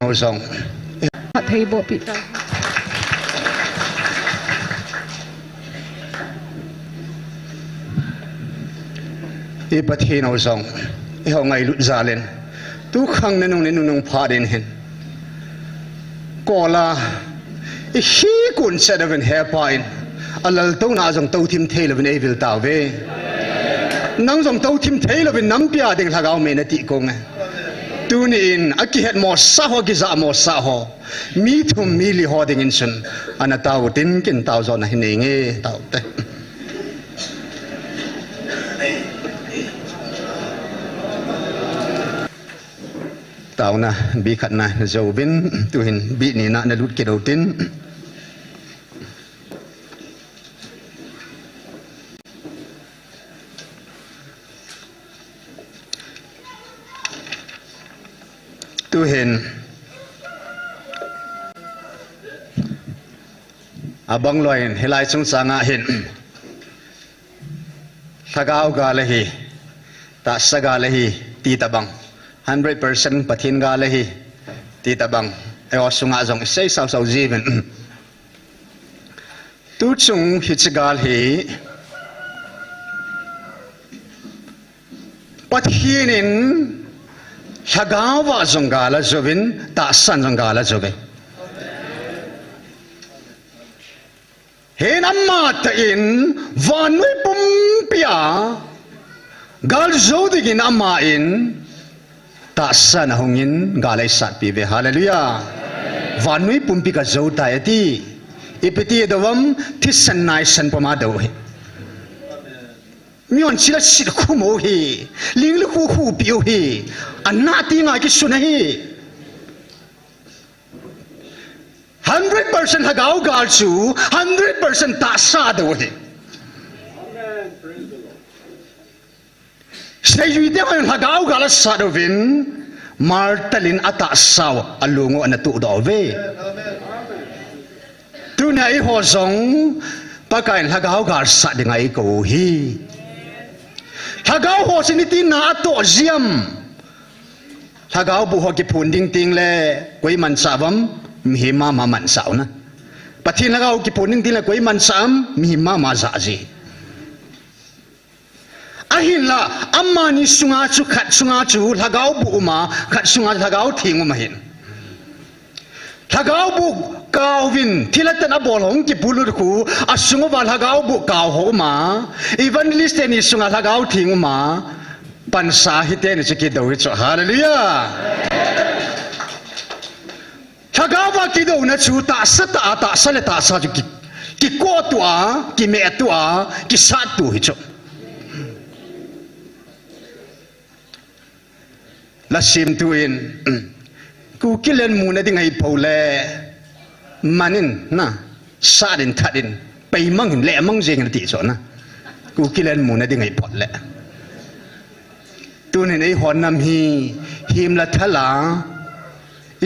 ngô song Hạt thầy bộ bị ta. i pathin ngô song i hong ngai lut za len tu khang na nung pha den hen kola i hi kun set of in hair pine alal to na jong to thim thei lovin evil taw ve nang jong to thim thei lovin nam pia ding thagau me na ti kong tu ni in aki het mo sa ho gi za mo sa ho mi thum mi li ho ding in sun ana taw tin kin taw zo na hi nge taw te taw na bi khat na zo bin tu hin bi ni na lut ke do tin tu hin abang loin helai chung sanga hin thagau ga le hi ta saga le hi ti tabang 100% pathin ga le hi ti tabang e o sunga jong sei sau sau jiben tu chung hi chigal hi pathinin Hagawa zongala jovin ta san zongala jove hen amma ta in vanui pumpia gal zodigin amma in ta san hongin galai sat pi ve hallelujah vanui pumpi ka zota yati ipeti dawam thisan nai san pama do he mion chila sit khumo hi linglu khu piu hi anna ti nga ki suna hi 100% hagau gal chu 100% ta sa do hi sei yu te han hagau gal sa do vin martalin ata saw alungo anatu do ve tu nai ho zong pakain hagau gal sa dingai ko hi hagau ho siniti na to ziam hagau bu ho ki phun ding ting le koi man savam mi ma man saw na pathin hagau ki phun ding ting le koi man sam mi ma za ji ahila amma ni sunga chu khat sunga chu hagau bu ma khat sunga hagau thing ma hin hagau bu kawin thilatan abol hong ki pulur ku asungo wal hagau bu kaw ho ma evangelist ni sunga hagau thing ma pansa hite ni chiki do hi hallelujah hagau ba ki do na chu ta sale ta sa ki ko tu a ki me tu a ki sa tu hi cho la sim tu in ku kilen mu na ding ai pole manin na sadin thadin pai mang le mang jeng ti so na ku kilen mu na ding ai pot le tu ni nei hon nam hi him la thala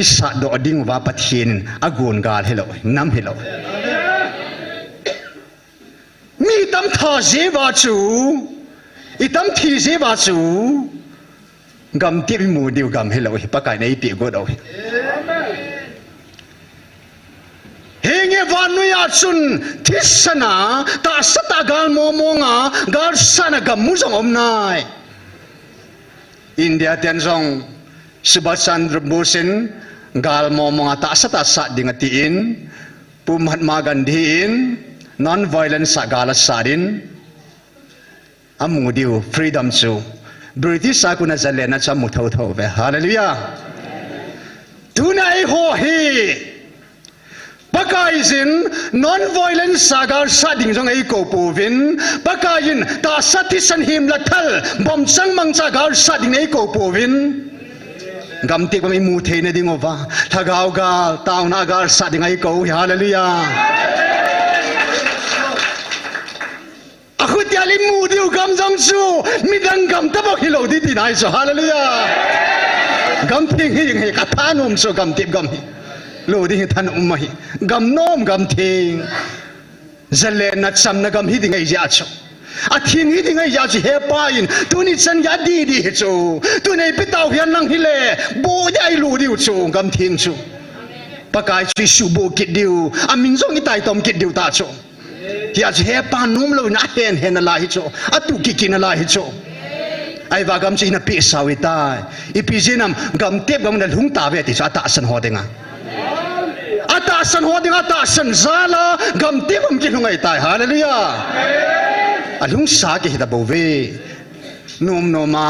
isa do ding wa pathin agun gal hello nam hello mi tam tha je wa chu itam thi je wa chu gam ti mu diu gam hello hi pakai nei pi go do henge vanuya chun thisana ta sata gal momonga gal sana gam mu jong omnai India ten jong Subhash Chandra Bose gal momonga ta sata sa dingatiin pu Mahatma Gandhi in non violence sagala sarin amu diu freedom chu British sakuna zalena chamu thau ve hallelujah tunai ho hi pakaizin non violent sagar sading jong ai ko povin pakain ta satisan him la thal bom sang mang sagar sading ai ko povin gam te bam mu the na ding ova thagau ga taw na gar sading ai ko hallelujah akhu tiali mu diu gam jong chu midang gam ta bok hilo di ti nai so hallelujah gam thing hi ka thanom so gam tip gam hi lo di than umai gam nom gam thing zale na cham na gam hi ding ai ja chu a thing hi dingai ya chi he pa in tu ni chan ya di di chu tu nei pe tau hian nang hi le bo dai lu diu chu gam thing chu pakai chi su bo kit diu a min zong i tai tom kit diu ta chu ya chi he pa num lo na hen la hi chu a tu ki kin la hi chu ai va gam chi na pi sawi tai I pi jinam gam tep gam na lung ta ve ti cha ta san ho denga ata san ho dinga ta san zala gam tep am ki lungai tai hallelujah alung sa ki da bo ve num no ma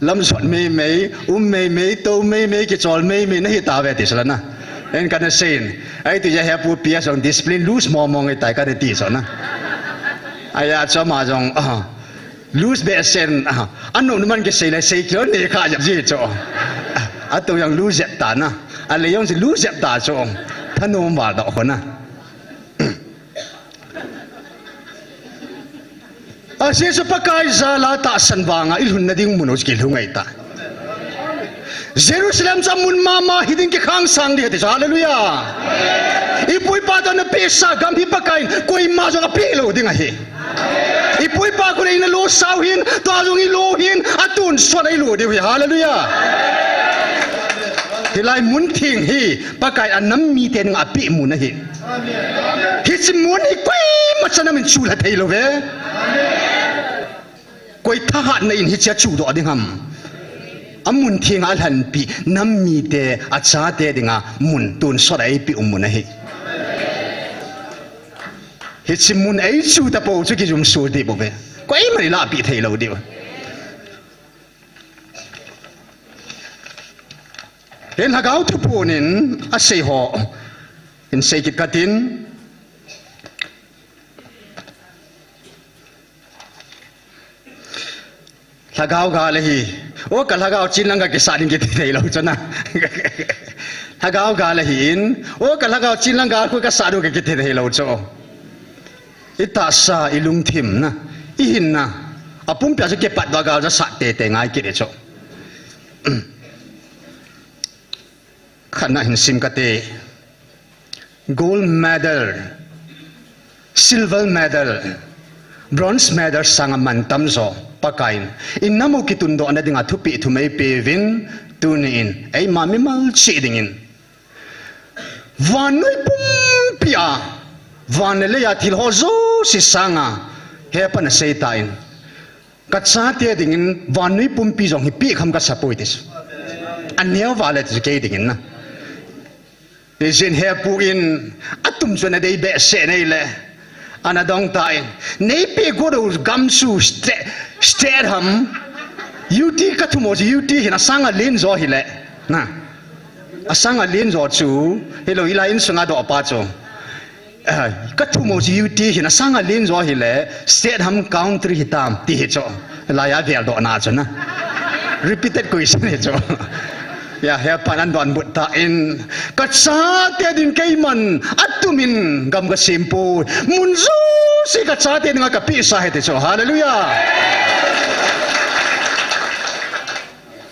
lam sot me me to me ki chol me na hi ta ve ti sala na en kana sen ai ti ja he pu pia song discipline lose mo ngai tai ka ti so na aya cha ma jong lose be sen anu man ke sei la sei kyo ne kha ja ji cho atu yang lose ta na ale yong si lose ta cho thanu ma da ho na ase sa pakai zala ta san wanga ilhun na ding munos ki lungai ta Jerusalem sa mun mama hiding ki khang sang di hati hallelujah ipui pa da na pesa gam hi pakai koi ma jo ka pelo ding hi ipui pa ko na lo sau hin to jong I lo hin atun so dai lo di hallelujah hilai mun thing hi pakai anam mi ten nga pi mun hi hi chi mun hi koi ma chana min chu la thei lo ve koi tha hat na in hi cha chu do ding ham amun thing al han pi nam mi te acha te dinga mun tun so dai pi mun hi hi chi mun ai chu ta po chu ki jum su di bo ve koi ma la pi thei lo di Hen hagaw tupunin asay ho in sekit katin hagaw galahi o kalagaw chinlang ka kisadin kiti taylaw chana hagaw galahin o kalagaw chinlang ka kasado ka kiti taylaw cho itasa ilung tim na ihin na apung piasa kepat wagaw sa te ngay kiti cho khana hin sim kate gold medal silver medal bronze medal sanga mantam zo pakain innamu kitundo ana dinga thupi thumei pevin tunin ei mami mal chi dingin vanui pumpia vanele ya thil hozo si sanga hepan seitain katsa te dingin vanui pumpi jong hi pi kham ka sapoitis aneu valet ke dingin na Isin hepu in atum suna day be se nei le anadong tain nei pe goro gamsu stedham UT katumo ji UT hina sanga lin zo hile na asanga lin zo chu hello ila in sunga do apa cho katumo ji UT hina sanga lin zo hile stedham country hitam ti cho la ya vel do na cho na repeated question he cho ya he panan don mutta in katsa te din kaiman atumin gam ga simpo munzu si katsa te nga ka pisa hete so hallelujah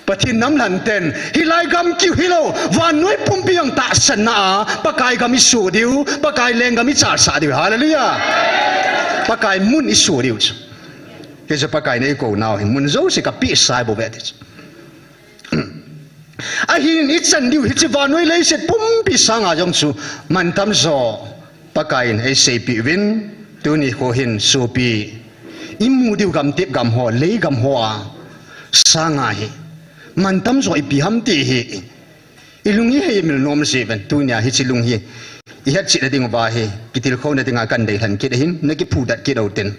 pathin nam lan ten hilai gam ki hilo wanoi pumpiang ta sana pakai gam isu diu pakai leng gam char sa diu hallelujah pakai mun isu diu ke je pakai nei ko naw munzo si ka pisa bo vete ahin itsan diu hichi vanoi lei set pumpi sanga jong su mantam zo pakain ai sei pi win tuni ko hin su pi imu diu gam tip gam ho lei gam ho a sanga hi mantam zo ipi ham ti hi ilungi he mil nom seven tunya hichi lung hi I hat chi ding ba hi kitil kho na dinga kan dei han ki hin na ki phu dat ki do ten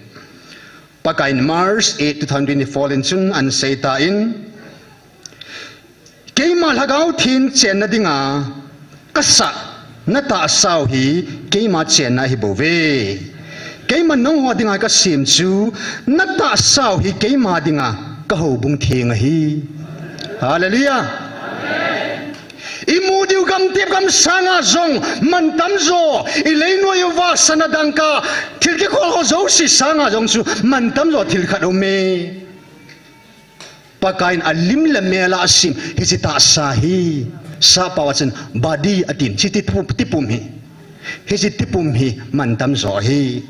pakain March 8 2024 in chun an sei ta in keima lagaw thin chen na dinga kasa na ta saw hi keima chen na hi bove keima nong ho dinga ka sim chu na ta saw hi keima dinga ka ho bung thing hi hallelujah imu diu gam tip gam sanga zong man tam zo ileino yo wa sanadang ka thil ki khol ho zo si sanga zong chu man tam zo thil khat o me pakain alim la mela asim hizita sahi sa pawachan badi atin siti tipum hi hizit tipum hi mantam zo hi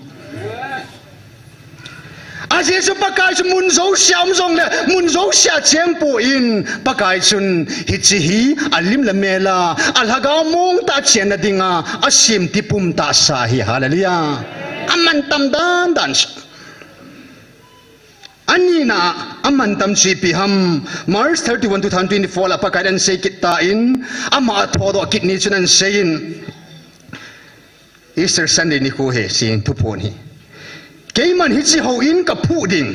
Jesu pakai chu mun zo siam zong le mun zo sia cheng po in pakai chun hi chi hi alim la mela alhaga mong ta chen na dinga asim tipum ta sa hi hallelujah aman tam dan dan Anina amantam CPM March 31 2024 la pakadan say kita in ama athodo kitni chunan sayin Easter Sunday ni ko he sin tupon hi keiman hi chi ho in ka phu ding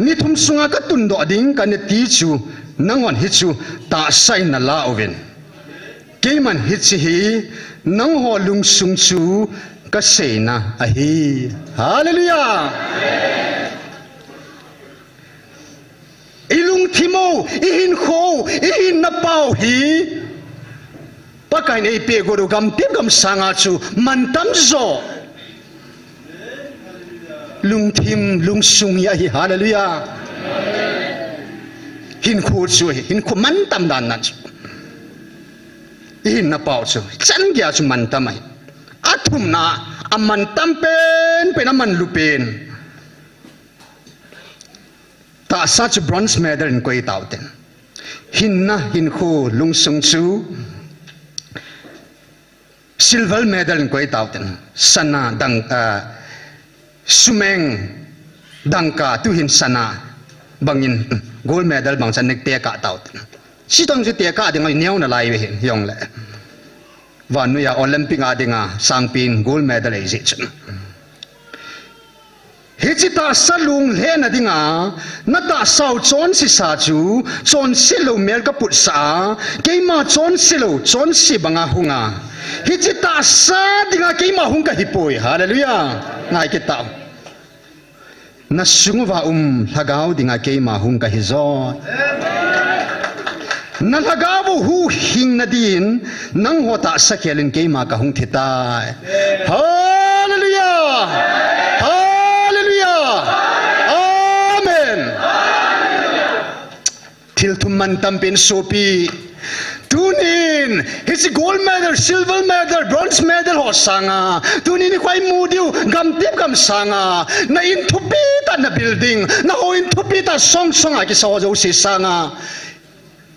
ni thum sunga ka tundo ding ka ne ti chu nangon hi chu ta sai na la oven keiman hi chi hi nang ho lung sung chu ka seina a hi hallelujah ilung thimo ihin kho ihin na pau hi pakai nei pe goru gam tim gam sanga chu mantam zo lung thim lung sung ya hi hallelujah hin khu chu hin khu mantam dan nan chu ihin na pau chu chan gya chu mantam ai athum na amantam pen aman lupen ta such bronze medal in koi tauten hinna hin khu lungsung chu silver medal in koi tauten sana dang sumeng dangka tu hin sana bangin gold medal bang san nek te ka tauten si tong se te ka ding ai neu na lai we hin yong le van nu ya olympic a dinga sangpin gold medal ai ji chen Hechita salung le na dinga nata sau chon si sa chu chon silo mel ka put sa keima chon silo chon si banga hunga hechita sa dinga keima hung ka hipoi hallelujah ngai ke tao na sungwa lagaw dinga keima hung ka hizo na lagaw hu hing na din nang hota sa kelin keima ka hung thita hallelujah Amen. Till to mantampin sopi. Tunin, it's a gold medal, silver medal, bronze medal ho sanga. Tunin kwai mudiu gamtip gam sanga. Na intupita na building, na ho intupita song agi sa ho si sanga.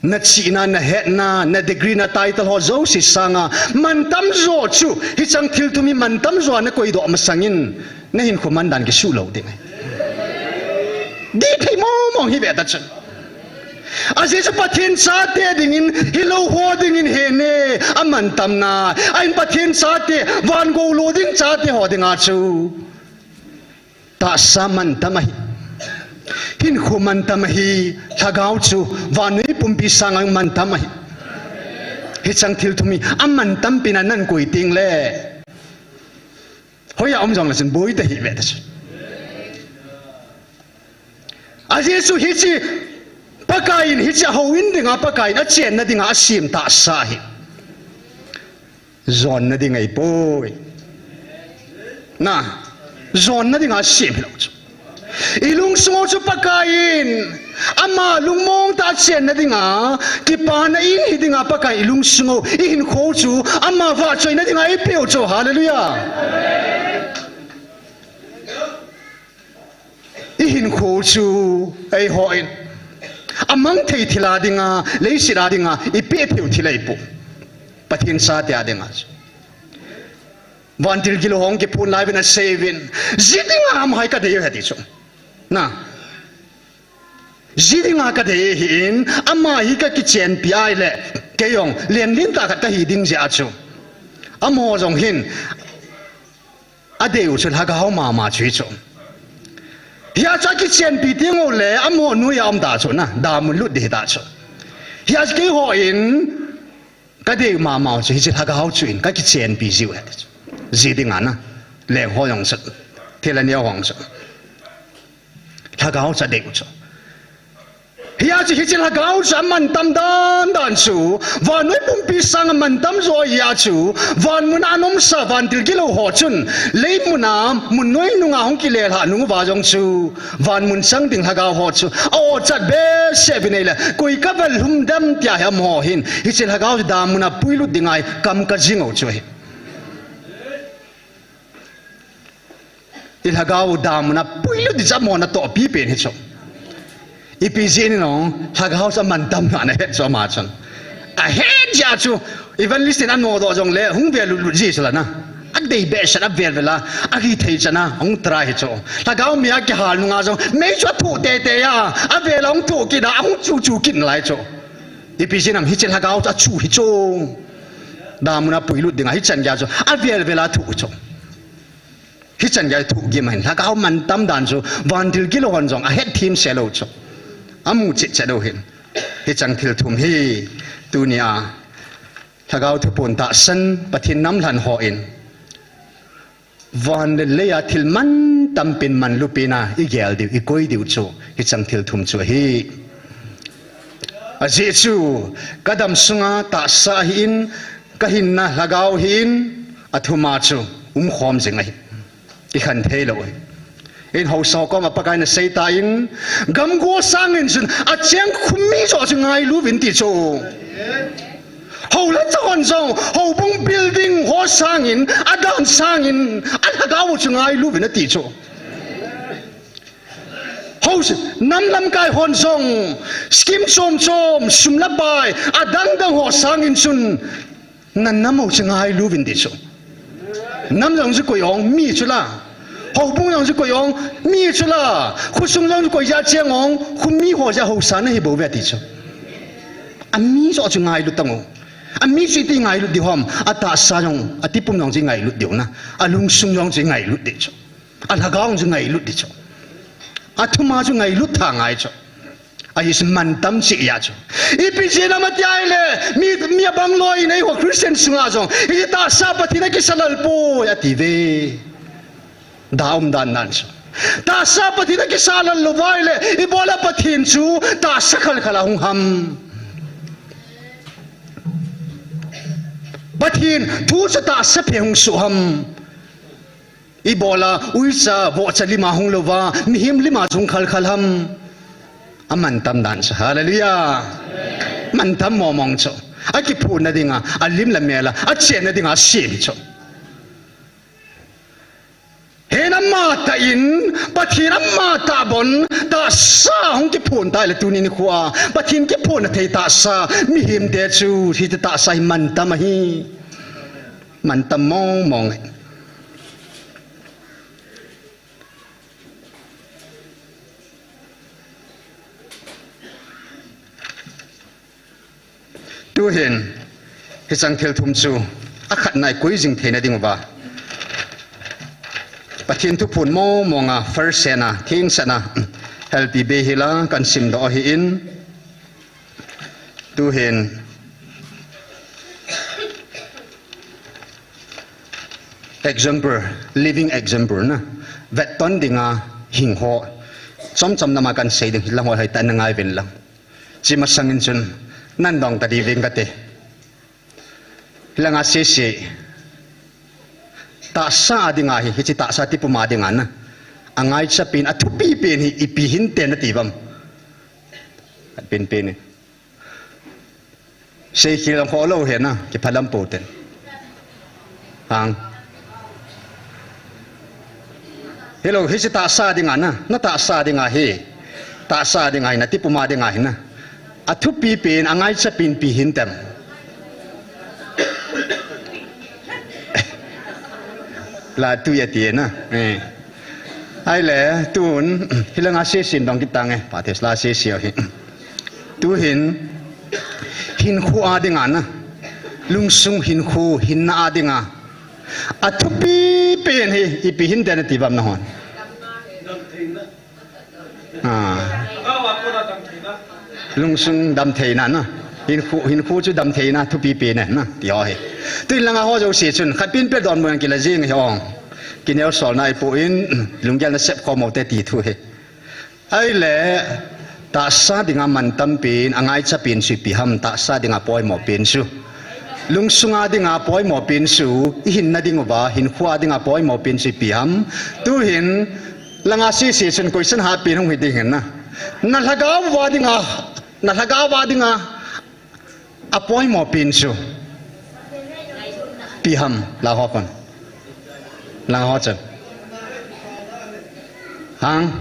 Na china na het na degree na title ho zo si sanga. Mantam zo chu, hitsang till to mi mantam zo na koi do masangin. Na hin komandan ki sulo ding. Di thai mo hi be ta chen aje cha pathin sa te ding in hilo ho ding in he ne aman tam na ain pathin sa te van go lo ding cha te ho ding a chu ta saman tamai hin khu man tamai thagau chu vanui pumpi sangang man tamai hi chang thil thumi aman tam pina nan koi ting le hoya om jong la chen boi te hi be ta chen Ajesu hichi pakain hichi hawin dinga pakain a chen na dinga asim ta sahi zon na dinga ipoi na zon na dinga asim lo ilung sungo chu pakain ama lungmong ta chen na dinga kipa na in hi dinga pakai ilung sungo in kho chu ama wa choi na dinga ipeo chu hallelujah ihin kho chu ai hoin amang thei thila dinga leisira dinga ipe theu thilai pu pathin sa te adinga vantil kilo hong ke phun live na saving zidinga am hai ka de hati chu na zidinga ka de hin ama hi ka ki chen pi le ke yong len lin ta ka ta hi ding ja chu amo jong hin adeu chu ha ga hau ma chui chu Hia cha ki chen pi ting o le amo nu ya am da chu na da mun lut de da chu hia ki ho in ka de ma ma chu hi ha ga hau chu in ka ki chen pi ji wa ji ding ana le ho yong chu te la ne hong chu ha ga hau cha de chu hia chi hi ha ga hau cha man tam dan dan chu van noi pum pi sang man tam zo ya chu van mun anom sa van til kilo ho chun le muna mun noi nunga hong ki le ha nu wa jong chu van mun sang ding ha ga ho chu o chat be se bi nei la koi ka bal hum dam tia ha mo hin hi chil ha ga da muna puilu dingai kam ka jing o chu ilhagaw dam na puilo di jam na to pi pen hi cho ipizin no hagaw sa mantam na het so ma chan a het ja chu even listen an mo do jong le hung ve lu ji sala na ak dei be sha vel vela agi thei chana hung tra hi cho hagaw mi a ki hal nu nga jong me cho thu te te ya a ve long thu ki da hung chu chu kin lai cho ipizin am hi chen hagaw cha chu hi cho dam na puilo dinga hi chan ja cho a vel vela thu cho hi chan ga thu gi man la ka man tam dan so van til kilo hon jong a het team selo cho amu che che do hin hi chang thil thum hi tunia thagau thu pon ta san pathin nam hlan ho in van le ya thil man tam pin man lupina i gel diu i koi diu cho hi chang thil thum cho hi a je chu kadam sunga ta sa hin ka hin na lagau hin athuma chu khom jengai i khan thei lo in ho so ko ma pakai na sei ta in gam go sang in sun a cheng khumi zo ngai lu vin ti cho ho la chon zo ho bung building ho sang in a dan sang in a ga wo ngai lu vin ti cho ho nam lam kai hon song skim chom chom sum la bai a dang dang ho sang in sun nan nam ho ngai lu vin ti cho nam rong zu ko yong mi chu la ho bung rong zu ko yong mi chu la khu sung rong zu ko ya chiang ong khu mi ho ja ho san hi bo ve ti chu a mi zo chu ngai lu tang a mi chi ti ngai lu di hom a ta sa rong a ti pum rong ji ngai lu diu na a lung sung rong ji ngai lu ti chu a la gaung ji ngai lu ti chu a thu ma chu ngai lu tha ngai chu a is man tam chi ya chu I pi je na ma tiai le mi bang loi nei ho Christian sunga jong I ta sa pa thi na ki salal po ya ti ve daum dan nan chu ta sa pa thi na ki salal lo vai le I bola pa thin chu ta sakhal khala hung ham pathin thu sa ta sa phe hung su ham I bola uisa bo cha lima hung lo wa mi him lima chung khal khal ham aman tam dan sa hallelujah man tam mo mong cho a ki phu na dinga a lim la mela a chen na dinga sim cho he na ma ta in pathin ma ta bon ta sa hong ki phun ta le tu ni khwa pathin ki phun na thei ta sa mi him de chu hi ta sa man tam hi man tam mong mong tu hiền hi chang thil thum chu a khat nai koi jing theina ding wa pathin tu phun mo monga first sena thin sana help be hila kan sim do hi in tu hiền example living example na vet ton dinga hing ho chom chom na ma kan sei ding lang ho hai tan ngai ven lang chi ma sangin chun nan dong ta di veng kate langa se se ta sa dinga hi chi ta sa ti puma dinga na angai cha pin a thupi pen hi ipi hin te na ti bam pen pen ni se ki lam ho lo he na ki phalam po ten hang hello hi chi ta sa dinga na ta sa dinga hi ta sa dinga na ti puma dinga hi na a thu pi pen angai cha pin pi hin tem la tu ya ti na ai le tun hilanga se sin dong kitang e pa tesla se sia hi tu hin khu a dinga na lung sung hin khu hin na a dinga a thu pi pen hi I pi hin ten ti bam na hon lung sung dam thei na na hin khu chu dam thei na thu pi pe na na ti ho he tu langa ho jo se chun khat pin pe don mo ki la jing hong ki neo sol nai po in lung gel na sep kho mo te ti thu he ai le ta sa dinga man tam pin angai cha pin su pi ham ta sa dinga poi mo pin su lung sunga dinga poi mo pin su hin na ding wa hin khwa dinga poi mo pin su pi ham tu hin langa se chun question ha pin hong hi ding na na lagaw wa dinga apoi mo pin su pi ham la ho kon la ho chan hang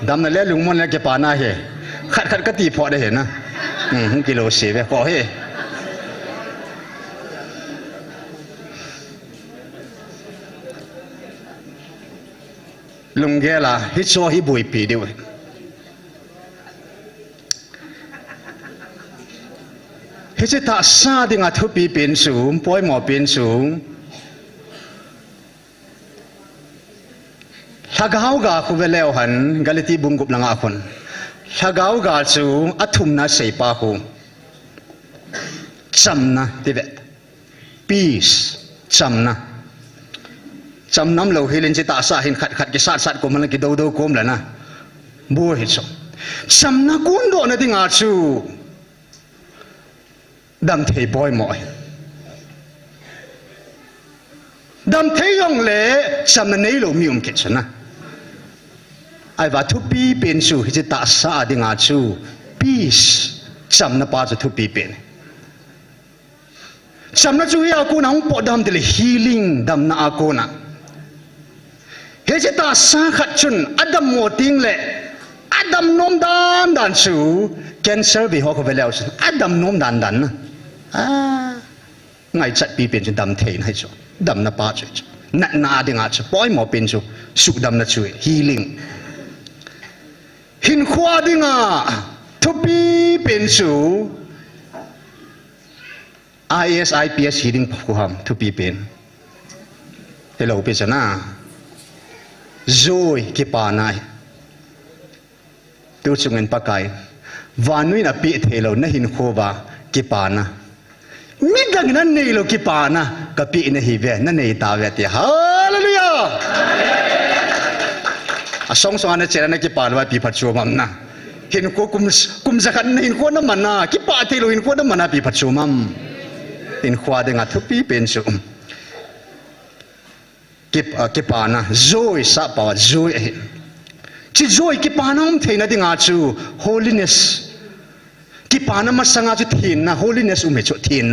đâm là lẽ lùng môn là cái bà na hè khát khát cái tì phọ đây na không kilo xì về khó hè lùng ghé là hít so hít bụi pì đi vậy hít chỉ ta xa đi ngã thu pì biển xuống bói mỏ biển xuống thagau ga khu ve leo han galati bung gup langa khon thagau ga chu athum na sei pa khu chamna tivet peace chamna chamnam lo hilin chi ta sa hin khat khat ki sat sat ko man ki do do kom la na bu hi so chamna kun do na dinga chu dam thei boy moi dam thei yong le chamna nei lo mium ki chana ai va thu pi pen su hi ta sa dinga chu peace chamna pa chu thu pi pen chamna chu ya ku nang po dam de healing dam na ko na he chi ta sa khat chun adam mo ting le adam nom dan dan chu cancer bi ho ko velao adam nom dan dan na ngai chat pi pen chu dam thein hai chu dam na pa chu na dinga chu poi mo pen chu su dam na chu healing hin khwa dinga thu pi pen chu IS IPS healing phu ham thu pi pen hello pe chana joy ki pa nai tu chungen pakai vanui na pi thelo na hin khowa ki pa na mi dang na nei lo ki pa na ka pi na hi ve na nei ta ve ti hallelujah a song song ana chera na ki pa wa pi phat chu mam na hin ko kum zakhan na hin ko na mana ki pa thelo hin ko na mana pi phat chu mam in khwa de nga thu pi pen chu ki pa na joy sa pa joy chi joy ki pa nam theina dinga chu holiness ki pa na masanga chu thin na holiness ume chu thin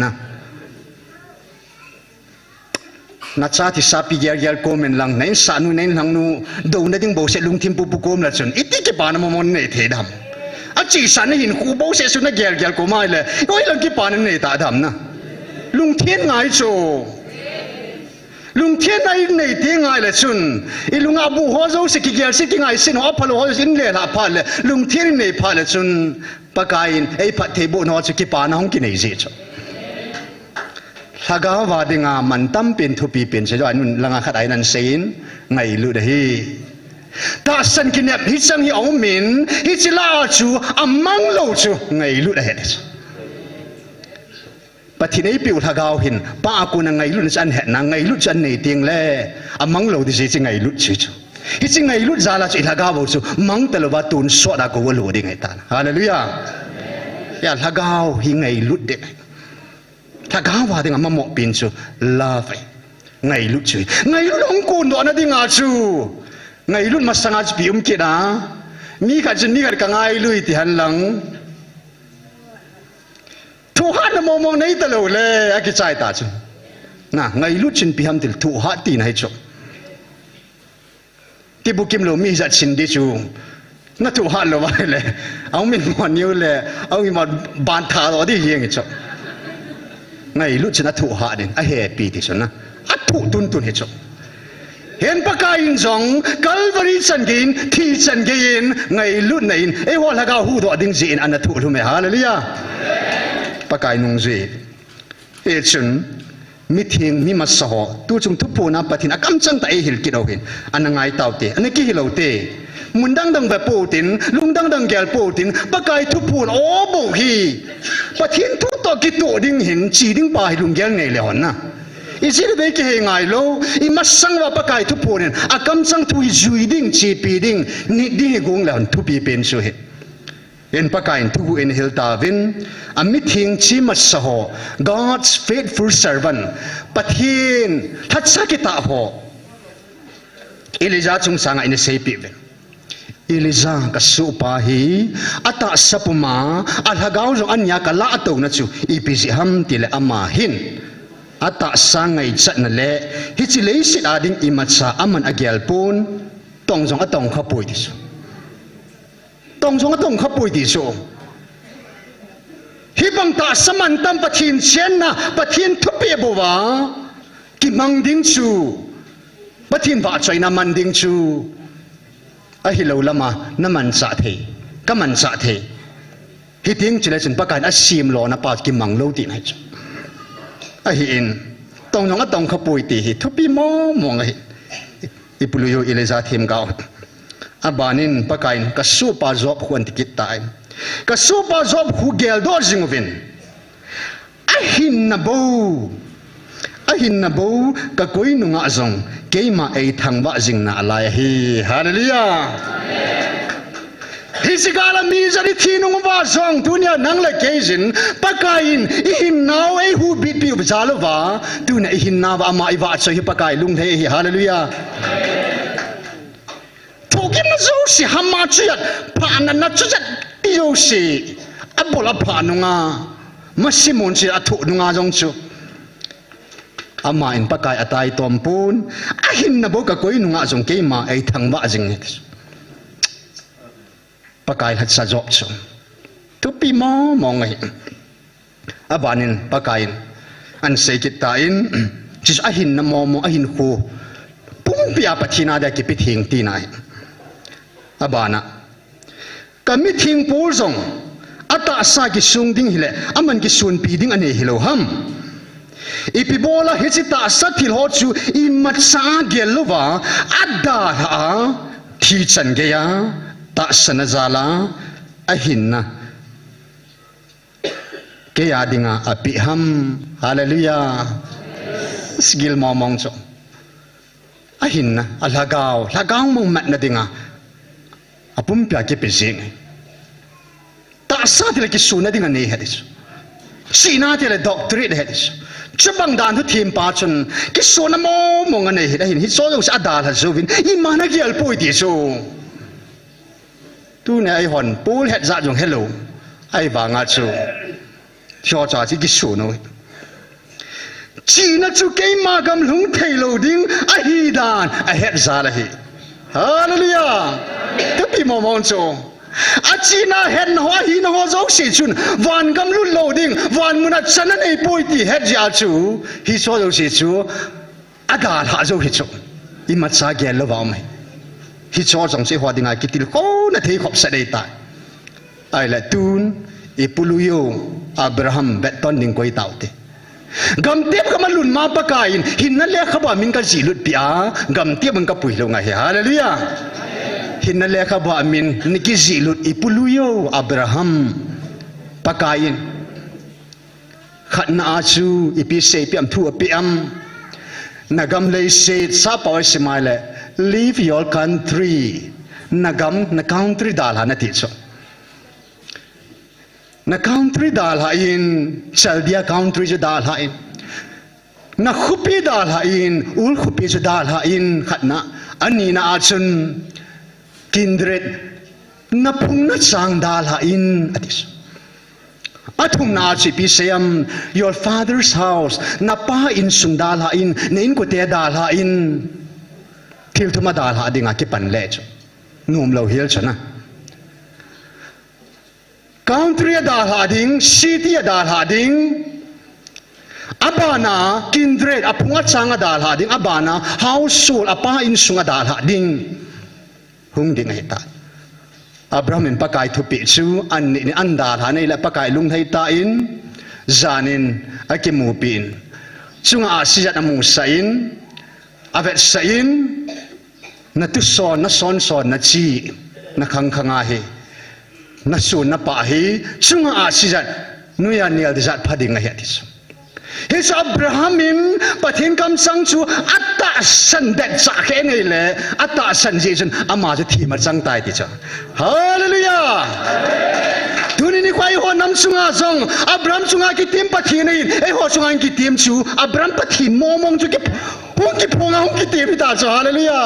na cha ti sa pi ger komen lang nain sa nu nain lang nu do na ding bo se lung thim pu kom la chun iti ki pa na mon nei the dam a chi san hin khu bo se su na ger ko mai le oi lang ki pa na nei ta dam na lung thiên ngai chu lung thiên ai nei ti ngai le chun I lung abu ho zo se ki ger se ki ngai sin ho phalo ho sin le la pha le lung thiên nei pha le chun pakain ei phat the bo no chu ki pa na hong ki nei ji chu thaga wa dinga man tam pin thu pi pin se jo anun langa khat ai nan sein ngai lu de hi ta san ki nep hi chang hi ong min hi chila chu amang lo chu ngai lu de he pati nei piu thagau hin pa aku na ngai lu chan he na ngai lu chan nei ting le amang lo di chi ngai lu chi chu hi chi ngai lu zala chi thagau bo chu mang talo ba tun so da ko lu ding ai ta hallelujah ya thagau hi ngai lu de thagau wa ding ma mo pin chu love ngai lu chi ngai lu ong kun do na ding a chu ngai lu ma sanga chi pium ki da mi kha chin mi kha ka ngai lu ti han lang thu hát na mong nei ta lo le a ki chai ta chu na ngai lu chin pi ham til thu ha ti nai chu ti bu kim lo mi za chin di chu na thu ha lo wa le au min mo niu le au mi ma ban tha ro di yeng chu ngai lu chin a thu ha din a he pi ti chu na a thu tun he chu hen pa ka in jong calvary chan gin thi chan gein ngai lu nei e ho la ga hu do ding jin an thu lu me hallelujah pakai nung zui e chun mi thing mi ma saho tu chung thu pu na pathin akam chang ta e hil ki do hin anangai tau te an ki hilo te mundang dang ba po tin lungdang dang gel po tin pakai thu pu o bo hi pathin thu to ki to ding hin chi ding pa hi lung gel nei le hon na i chi de ki he ngai lo I ma sang wa pakai thu pu nen akam chang thu zui ding chi pi ding ni ding gong la thu pi pen su he in pakain tu in hiltavin a meeting chi masaho God's faithful servant pathin thatsa kita ho Elijah chung sanga in sepi ven Elijah ka supa hi ata sapuma alhagaw jo anya kala ato na chu ipisi ham tile ama hin ata sangai chat na le hi chi le sit ading imatsa aman agyal pon tong jong atong khapui ti so tong jong atong khapui ti so hi bang ta saman tam pathin chen na pathin thupi bowa ki mang ding chu pathin va chaina man ding chu a hi lo lama na man sa the ka man sa the hi ting chile chen pakan a sim lo na pa ki mang lo ti nai chu a hi in tong jong atong khapui ti hi thupi mo mo ngai ipuluyo ileza thim gao abanin pakain ka super job khuan tikit tai ka super job khu gel do jingvin ahin na bo ka koi nunga zong keima ei thangwa jingna alai hi hallelujah hi sigala mi jari thinung wa zong tunia nang la keijin pakain ihin naw ei hu bit pi bjalwa tuna ihin na wa ma iwa choi pakai lung the hi hallelujah thokim na zo si hamma chiat phana na chujat yo si abola phanunga masimon si athu nunga jong chu ama in pakai atai tompun ahin na bo ka koi nunga jong keima ei thangwa jing ni pakai hat sa job chu tupi mo ngai abanin pakai an sekit tain jis ahin na mo ahin khu pung pia pathina da ki pithing ti nai abana kami thing pul zong ata sa ki sung ding hile aman ki sun pi ding ane hilo ham ipibola hechita sa thil ho chu i mat sa gelwa adda ha thi chan ge ya ta sana zala ahinna ke ya dinga api ham hallelujah sigil momong cho ahinna alagaw mong mat na dinga apum pya ke pezing ta sa tile ki suna dinga ne hadis sina tile doctorate hadis chabang dan thu thim pa chun ki suna mo ngane hi hin hi so jo sa da la zovin i mana ki al poi ti so tu ne ai hon pul het za jong hello ai ba nga chu cho cha chi ki suna chi na chu ke ma gam lung thei lo ding a hi dan a het za la hi hallelujah tu pi mo mon cho achina hen ho hi no ho zo si chun van gam lu loading van muna chana nei poi ti het ja chu hi so zo si chu ada ha zo hi chu i ma cha ge lo wa mai hi cho jong se ho dinga ki til ko na thei khop sa dei ta ai la tun i puluyo abraham beton ding koi tau te gam tiap ka malun ma pakain hin na le khaba min ka jilut pia gam tiap man ka pui lo nga he hallelujah hin na le khaba min niki jilut ipuluyo abraham pakain khatna achu ipi se piam thu piam nagam le se sa paw se mai le leave your country nagam na country dal ha na ti cho na country dal ha in Chaldia country je dal ha in na khupi dal ha in ul khupi je dal ha in khatna ani na achun kindred na phung na chang dal ha in atis athum na chi pi seam your father's house na pa in sung dal ha in nein ko te dal ha in thil thuma dal ha dinga ki pan le chu num lo hil chana country dal ha ding city dal ha ding abana kindred apunga changa dal ha ding abana household apa in sunga dal ha ding hung ding heta abraham in pakai thu pi chu an ni an dal ha nei la pakai lung thai ta in zanin akimu pin chunga asiyat amu sain avet sain na tu son na chi na khang khanga he na sun na pa hi chunga asiyat nuya nial de zat phading a hetis his abrahamin pathin kam sang chu atta san det cha khe nei le atta san je chen ama je thi ma chang tai ti cha hallelujah tuni ni kwai ho nam chunga jong abraham chunga ki tim pathi nei e ho chunga ki tim chu abraham pathi momong chu ki hong ki phonga hong ki tim ta cha hallelujah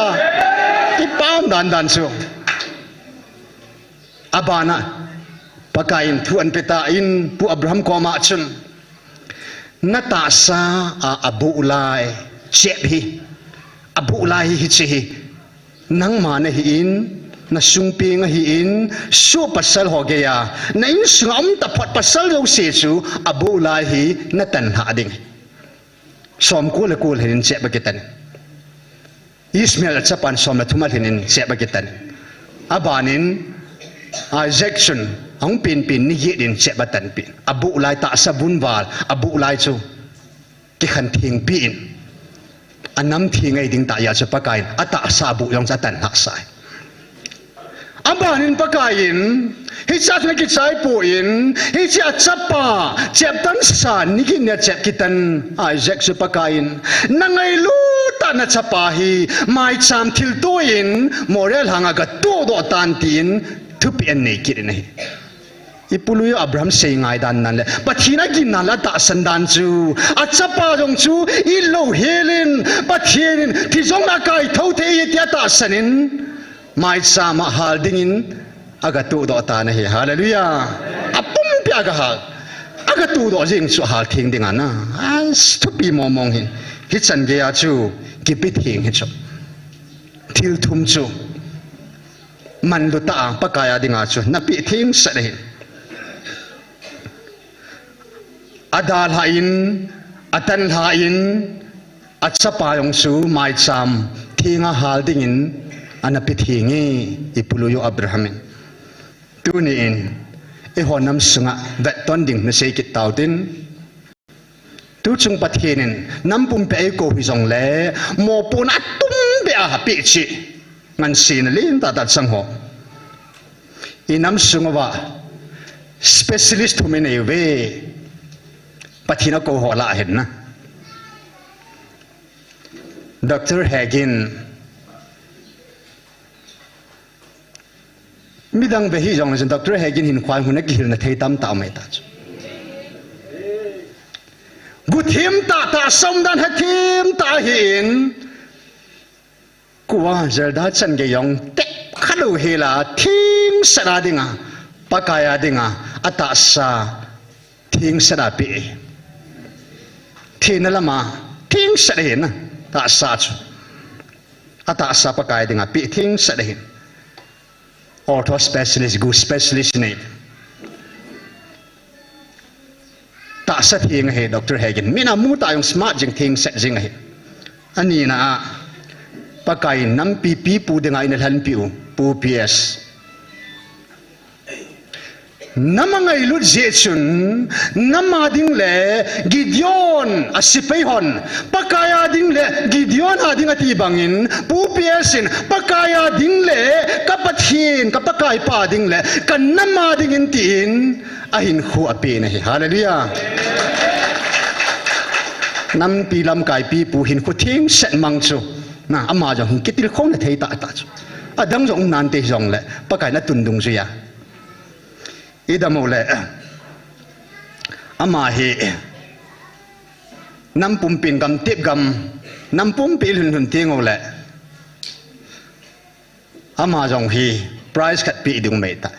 ki pam dan chu abana pakain thuan peta in pu abraham ko ma chun nata sa abu ulai chep hi abu ulai hi chi nang ma na hi in na sung pi nga hi in su pasal ho ge ya na in sungam ta phat pasal lo se chu abu lai hi na tan ha ding som ko le ko hin che ba kitan Ismail chapan som la thumal hin che ba kitan abanin Jackson ang pin ni yedin che ba tan pin abu lai ta sabun wal abu lai chu ki khan thing pin anam thingai ding ta ya cha pakai ata sabu yong cha tan ha sai abanin pakain hi chat na ki chai po in hi cha chapa chep tan san ni ki ne chep kitan Isaac su pakain nangai lu ta na chapa hi mai cham thil to in moral hanga ga to do tan tin thu pi an nei ki nei ipuluyo Abraham sei ngai dan nan le pathina gi na la ta sandan chu achapa jong chu I lo helin pathin thi jong na kai thau the I tia ta sanin mai sama hal dingin aga tu do ta na he hallelujah apum pya ga hal aga tu do jing chu hal thing ding ana as to pi momong hin hi chan ge ya chu ki pi thing hi chu thil thum chu man lu ta pakaya dinga chu na pi thing sa de adal hain atan hain achapa yong su mai cham thinga hal dingin ana pithingi ipuluyo Abrahamin tuni in e honam sunga veton ding na sei kit tautin tu chung pathinin nampum pe ko hi jong le mo pun atum be a pi chi ngan sin lin ta ta chang ho inam sunga wa specialist humen e we pathina ko ho la hen na Dr. Hagin midang be hi jong na Dr. Hagin hin khwai huna ki hil na thei tam ta mai ta chu guthim ta ta som dan hathim ta hin kuwa zelda chan ge yong te khalu hela thing sara dinga pakaya dinga ata sa thing sara pi thina lama thing sara hin na ta sa chu ata sa pakaya dinga pi thing sara hin ortho specialist gu specialist nei ta sa thing he Dr. Hagin mina mu ta yung smart jing thing set jing he ani na pakai nam pi pi pu denga ina han piu pu ps namangai lut jechun namading le Gideon asipei hon pakaya ding le Gideon ading ati bangin pu psin pakaya ding le kapathin kapakai pa ding le kan namading in tin ahin khu ape na hi hallelujah nam pi lam kai pi pu hin khu thing set mang chu na ama jong kitil khong na thei ta ta chu adang jong nan te jong le pakai na tundung ju ya idamo le ama hi nam pumpin gam tip gam nam pumpil hun tingo le ama jong hi prize khat pi dung mai ta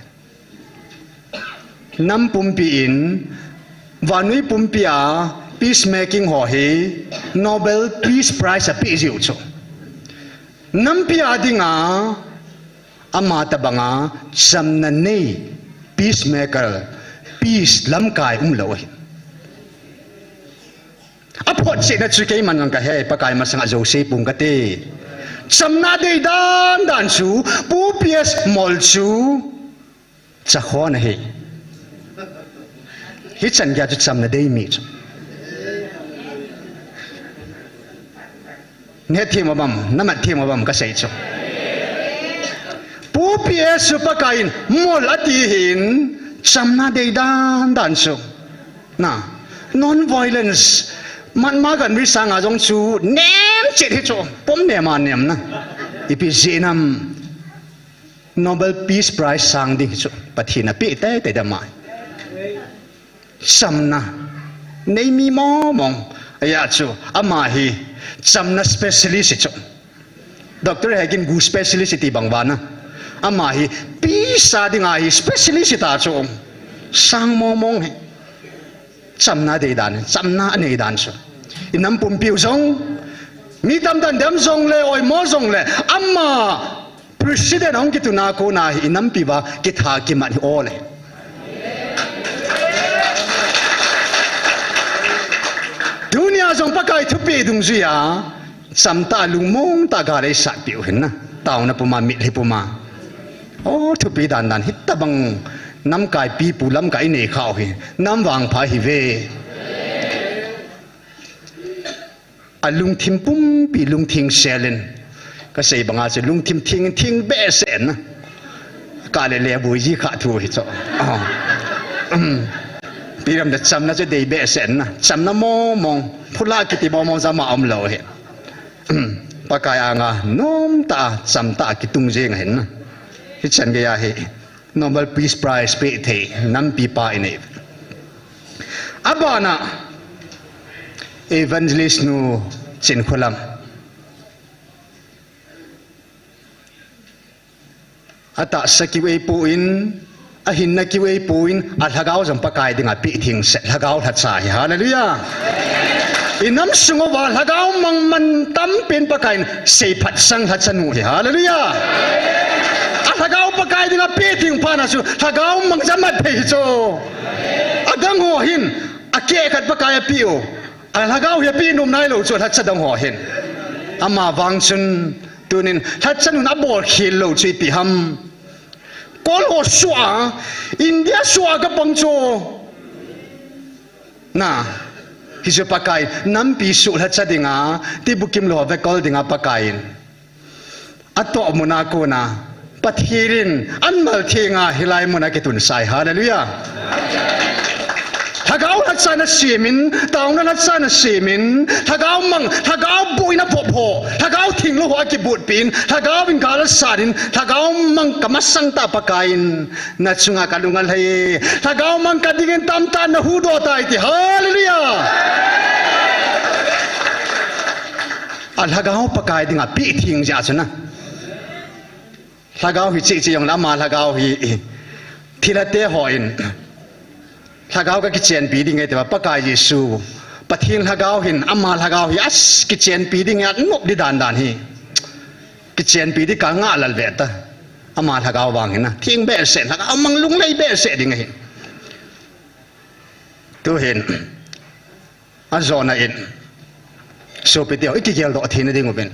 nam pumpi in vanui pumpia peacemaking ho hi Nobel Peace Prize a pi jiu chu nam pia dinga ama tabanga samna nei peacemaker peace lam kai lo hi apot se na chu ke man ka he pakai ma sanga jo se pung ka te samna dei dan chu pu ps mol chu cha khon he hi chan ga chu samna dei mi chu ne thim bam namat thim bam ka sei chu pu ps su pakai mol ati hin samna dei dan chu na non violence man ma kan ri sanga jong chu nem chet hi chu pom ne ma nem na ipi zinam Nobel Peace Prize sang ding chu pathina pi te da mai samna nei mi mo mong aya chu ama hi samna specialist chu Dr. Hagin gu specialist ti bangwana ama hi pisa dinga hi specialist ta chu sang mo mong he samna de dan samna nei dan chu inam pum piu jong mi tam dan dem zong le oi mo zong le amma president ong ki tu na ko na hi nam pi ba ki tha ki man hi ole dunia zong pakai thu pe dung zia sam ta lung mong ta ga le sa piu hin na taw na puma mi hi puma o thu pe dan dan hit ta bang nam kai pi pu lam kai ne khao hi nam wang pha hi ve alung thim pum pi lung thing selen ka sei banga se lung thim thing be sen na ka le bui ji kha thu hi cho pi ram da cham na che dei be sen na cham na mo mong phula ki ti mo mong za ma om lo he pa ka ya nga nom ta cham ta ki tung je nga hen na hi chan ge ya he Nobel Peace Prize pe the nam pi pa ine abana evangelist nu chin khulam ata sakiwe puin a hin na kiwe puin a thagau jam pakai dinga pi thing se thagau that sa hi hallelujah inam sungo wa thagau mang man tam pen pakai sei phat sang that chanu hi hallelujah a thagau pakai dinga pi thing pa na su thagau mang jamat phei cho adang ho hin a ke khat pakai piu a thagau hi pi num nai lo cho that chadang ho hin ama wang chun tunin that chanu na bol khil lo chui pi ham kol ho swa india swa ka pangcho na hi je pakai nam pi su la chadinga ti bukim lo ve kol dinga pakain ato muna ko na pathirin anmal thinga hilai muna ke tun sai hallelujah thagau la chana simin taung la chana simin thagau mang thagau buina phopho thagau thing lo wa ki but pin thagau bin gal sarin thagau mang kamasang ta pakain na chunga kalungal hai thagau mang kadingen tam tan na hu do tai ti hallelujah al thagau pakai dinga pi thing ja chana thagau hi chi yong la ma thagau hi thilate hoin thagau ka kitchen pi ding e te pakai yesu pathing thagau hin amma thagau hi as kitchen pi ding ya ngop di dan dan hi kitchen pi di ka nga lal ve ta amma thagau wang hin na thing be se thagau mang lung lei be se ding hi tu hin a zona in so pe teo ikigel do thina ding oben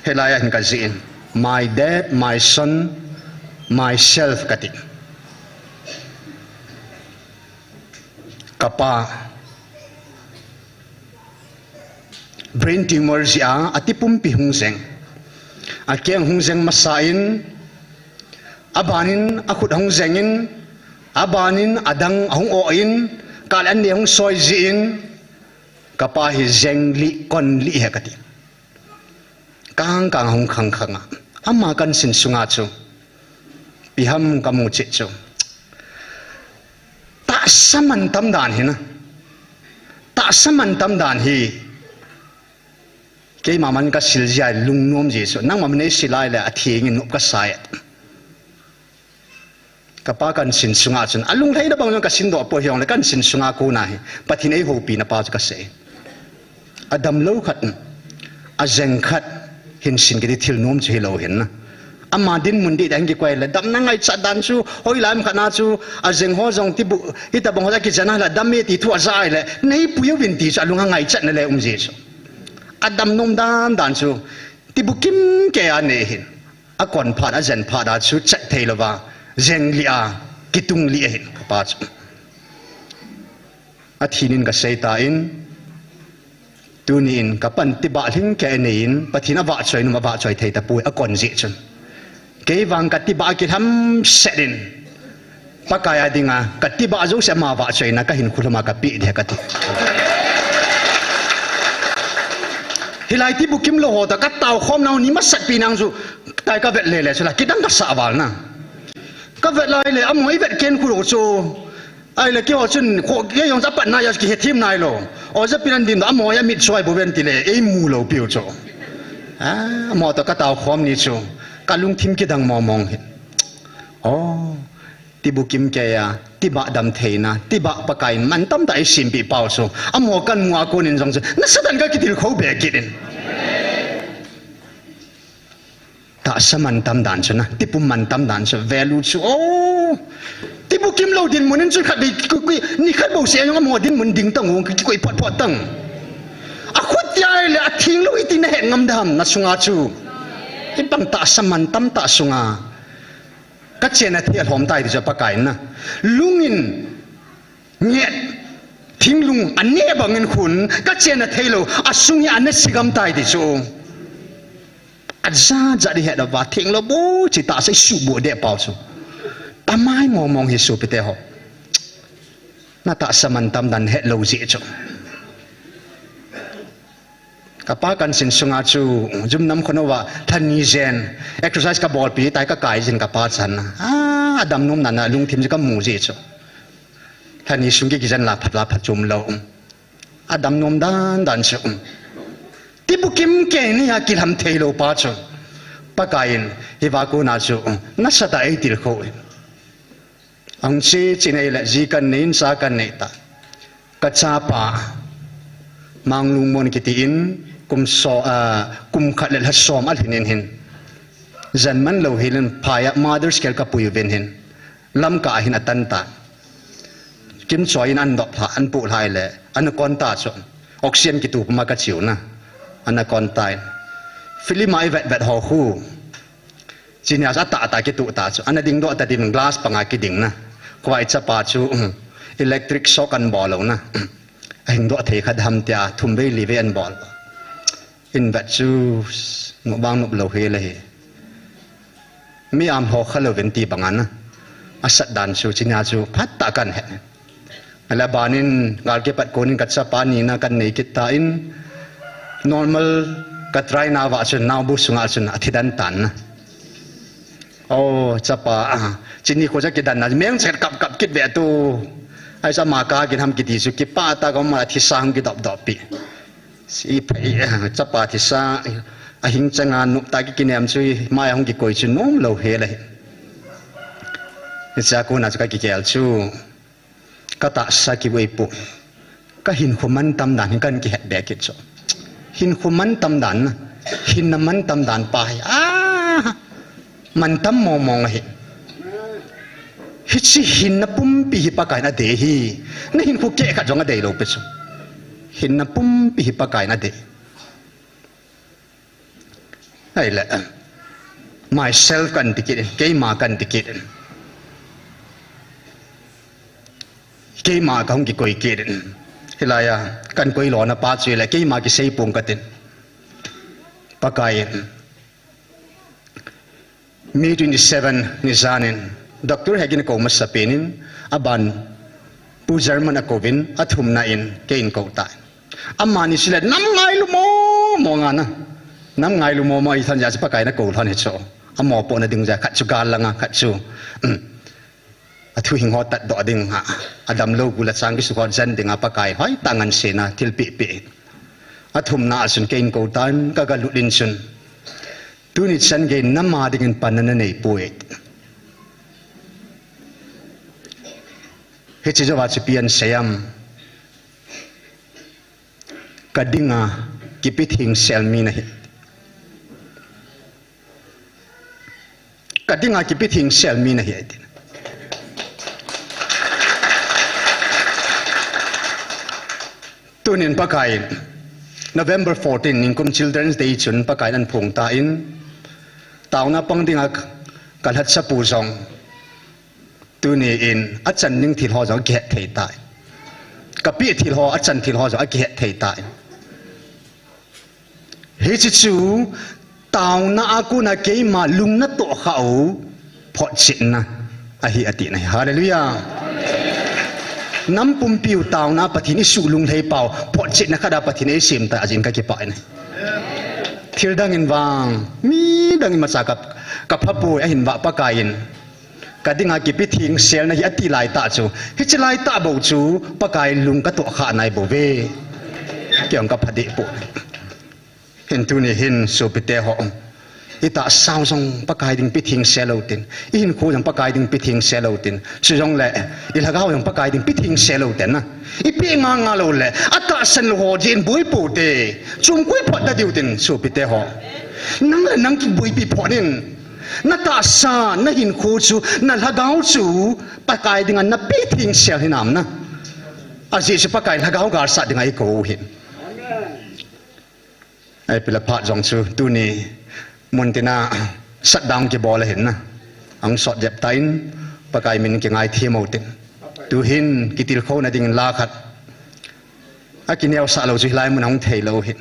helaya hin ka zin my dad my son myself kati kapa brain tumor sia atipum pi hungseng akyang hungseng masain abanin akut hungsengin abanin adang hung oin kalan ni hung soi zin kapa hi zengli konli hekati kang hung khang amma kan sin sunga chu piham kamu che chu ta saman tam dan hi na ta saman tam dan hi ke maman ka siljai lungnom ji so nang mamne silai la athing in ka sai kapa kan sin sunga chun alung thai da bang ka sin do po hyong le kan sin sunga ko na hi pathin ei ho pi na pa ka se adam lo khat a zeng khat hin sin ke thil nom che lo hin na amma din mundi dang ki kwai la dam na ngai cha dan chu hoi lam khana chu a zeng ho jong ti bu ita bang ho ki jana la dam me ti thu azai le nei pu yo win ti cha lunga ngai cha na le je chu adam nom dan chu ti bu kim ke a ne hin a kon pha a zen pha da chu cha thei lo wa zeng li a kitung li hin pa chu a thinin ka sei ta in tunin kapan ti ba hling ke nein pathina wa choi nu ba choi thei ta pu a kon ji chun ke wang ka ti ba ki ham sedin pakaya dinga ka ti ba zo se ma wa choi na ka hin khulama ka pi de ka ti hilai ti bukim lo ho ta ka taw khom nau ni ma sat pi nang zu tai ka vet le le chula ki dang ka sa wal na ka vet lai le amoi vet ken khu ro chu ai le ki ho chun kho ye yong za pat na ya ki he thim nai lo o za pinan din amo ya mit choi bo ven ti le ei mu lo piu cho mo to ka taw khom ni chu kalung thim ki dang mo mong hi o ti bu kim ke ya tiba dam theina tiba pakai mantam dai simpi pauso amo kan mua ko nin jong na satan ka kitil kho be kidin ta saman tam dan chuna tipu mantam dan so value chu oh tipu kim lo din munin chu khat bi ni khat bo se yong amo din mun ding tang ong ki koi pot pot tang a khut ya le a thing lo itin he ngam dam na sunga chu ipang ta saman tam ta sunga ka chena thial hom tai ja pakai na lungin nget thinglung ane bangin khun ka chena thailo asungi ane sigam tai di chu aza jadi he da wa thinglo bo chi ta sai su bo de pau chu amai mong hi su pite ho na ta samantam dan he lo ji chu kapa kan sin sunga chu jum nam khono wa thani zen exercise ka bol pi tai ka kai jin ka pa chan adam num na lung thim ka mu ji chu thani sungi ki jan la phat chum lo adam num dan chu tibu kim ke ni ha ki ham thelo pa chu pakain hi wa ko na chu na sata ai tir kho ang chi chinai la ji kan nin sa kan nei ta ka cha pa mang lung mon ki ti in kum so kum khat le ha som al hin hin zan man lo hilen phaya mother's care ka pui ven hin lam ka hin atan ta kim choin an do pha an pu lai le an kon ta chu oxygen ki tu ma ka chiu na an kon tai filima I vet ho khu chinya sa ta ki tu ta chu an ding do ta din glass panga ki ding na kwai cha pa chu electric shock an bol na anh đọa thế khát ham tia thum bay live and ball in vet chu ngụ bang ngụ lâu he lệ mi am ho khalo venti bangan asat dan chu chinya chu phat ta kan he ala banin ngal ke pat konin katsa pani na kan nei kita in normal katrai na wa chu na bu sunga chu na thidan tan na oh chapa chini ko ja ke dan na meng chet kap kap kit ve tu ai sa ma ka ki ham ki ti su ki pa ta ko ma thi sang ki dop dop pi si phai chapa thi sa a hing changa nu ta ki kinem chui mai hong ki koi chu nom lo he le cha ko na ka ki kel chu ka ta sa ki wei pu ka hin khuman tam dan kan ki het be ki chu hin khuman tam dan hin na man tam dan pa man tam mo mong he hichi hin na pum pi hi pa kai na de hi na hin khu ke kha jonga de lo pe chu hin na pum pi hi pa kai na de ai la myself kan tikit ke ma kan tikit ke ma ka hong ki koi ke hilaya kan koi lo na pa chu la ke ma ki sei pung ka tin pa kai me 27 ni zanin Dr. Hagin ko mas sapinin aban pu German a kovin athum na in kein ko ta amani sila nam ngai lu mo nga na nam ngai lu mo mai than ja pa kai na ko than he cho amo po na ding ja khat chu gal langa khat chu athu hing ho tat do ding ha adam lo gula chang ki su ko jan ding pa kai hoi tangan se na thil pi pi athum na sun kein ko tan ka ga ludin sun tu ni chan ge nama ding pan na nei poet Heci jawa cipian sayam kadinga kipit hing selmi nahi kadinga kipit hing selmi nahi aitin tunin pakain November 14 ningkum Children's Day chun pakain an phung ta in tauna pangdinga kalhat sa pusong tu ni in achan ning thil ho jo ge thei tai kapi thil ho achan thil ho jo ge thei tai he chi chu taw na aku na ke ma lung na to khau pho chin na a hi ati na hallelujah nam pum piu taw na pathini su lung thei pau pho chin na khada pathini sim ta ajin ka ki pa na thil dang in wang mi dang ma sa ka phapu a hin wa pa kain kadinga ki pithing sel na hi ati lai ta chu hi chilai ta bo chu pakai lung ka to kha nai bo ve kyang ka phadi pu hin tu ni hin so pite ho อิตาสาวจงปะกายดิ่งปิทิ้งเซลล์ตินอินคูยังปะกายดิ่งปิทิ้งเซลล์ตินสุจงเละอิลากาวยังปะกายดิ่งปิทิ้งเซลล์ตินนะอีปีงางาโลเละอัตราสันโลเจนบุยปูเตจุงกุยพอดดิวตินสูปิเตหอนังกิบุยปีพอดินนัตาสานัหินคูจูนัลากาวจูปะกายดิ่งอันนับปิทิ้งเซลล์หินามนะอาจีสปะกายลากาวกาสัตดิ่งไอโกหินไอเปลพาจงจูตัวนี้มุนตินาสัตดังเก็บบอลเห็นนะอังสอดเจ็บไตน์ปากายมินเก่งไอเทียมเอาตินดูหินกิติลเขาในดิ่งลาขัดอากินเอวสาเราจุลายมันอังเทเราเห็น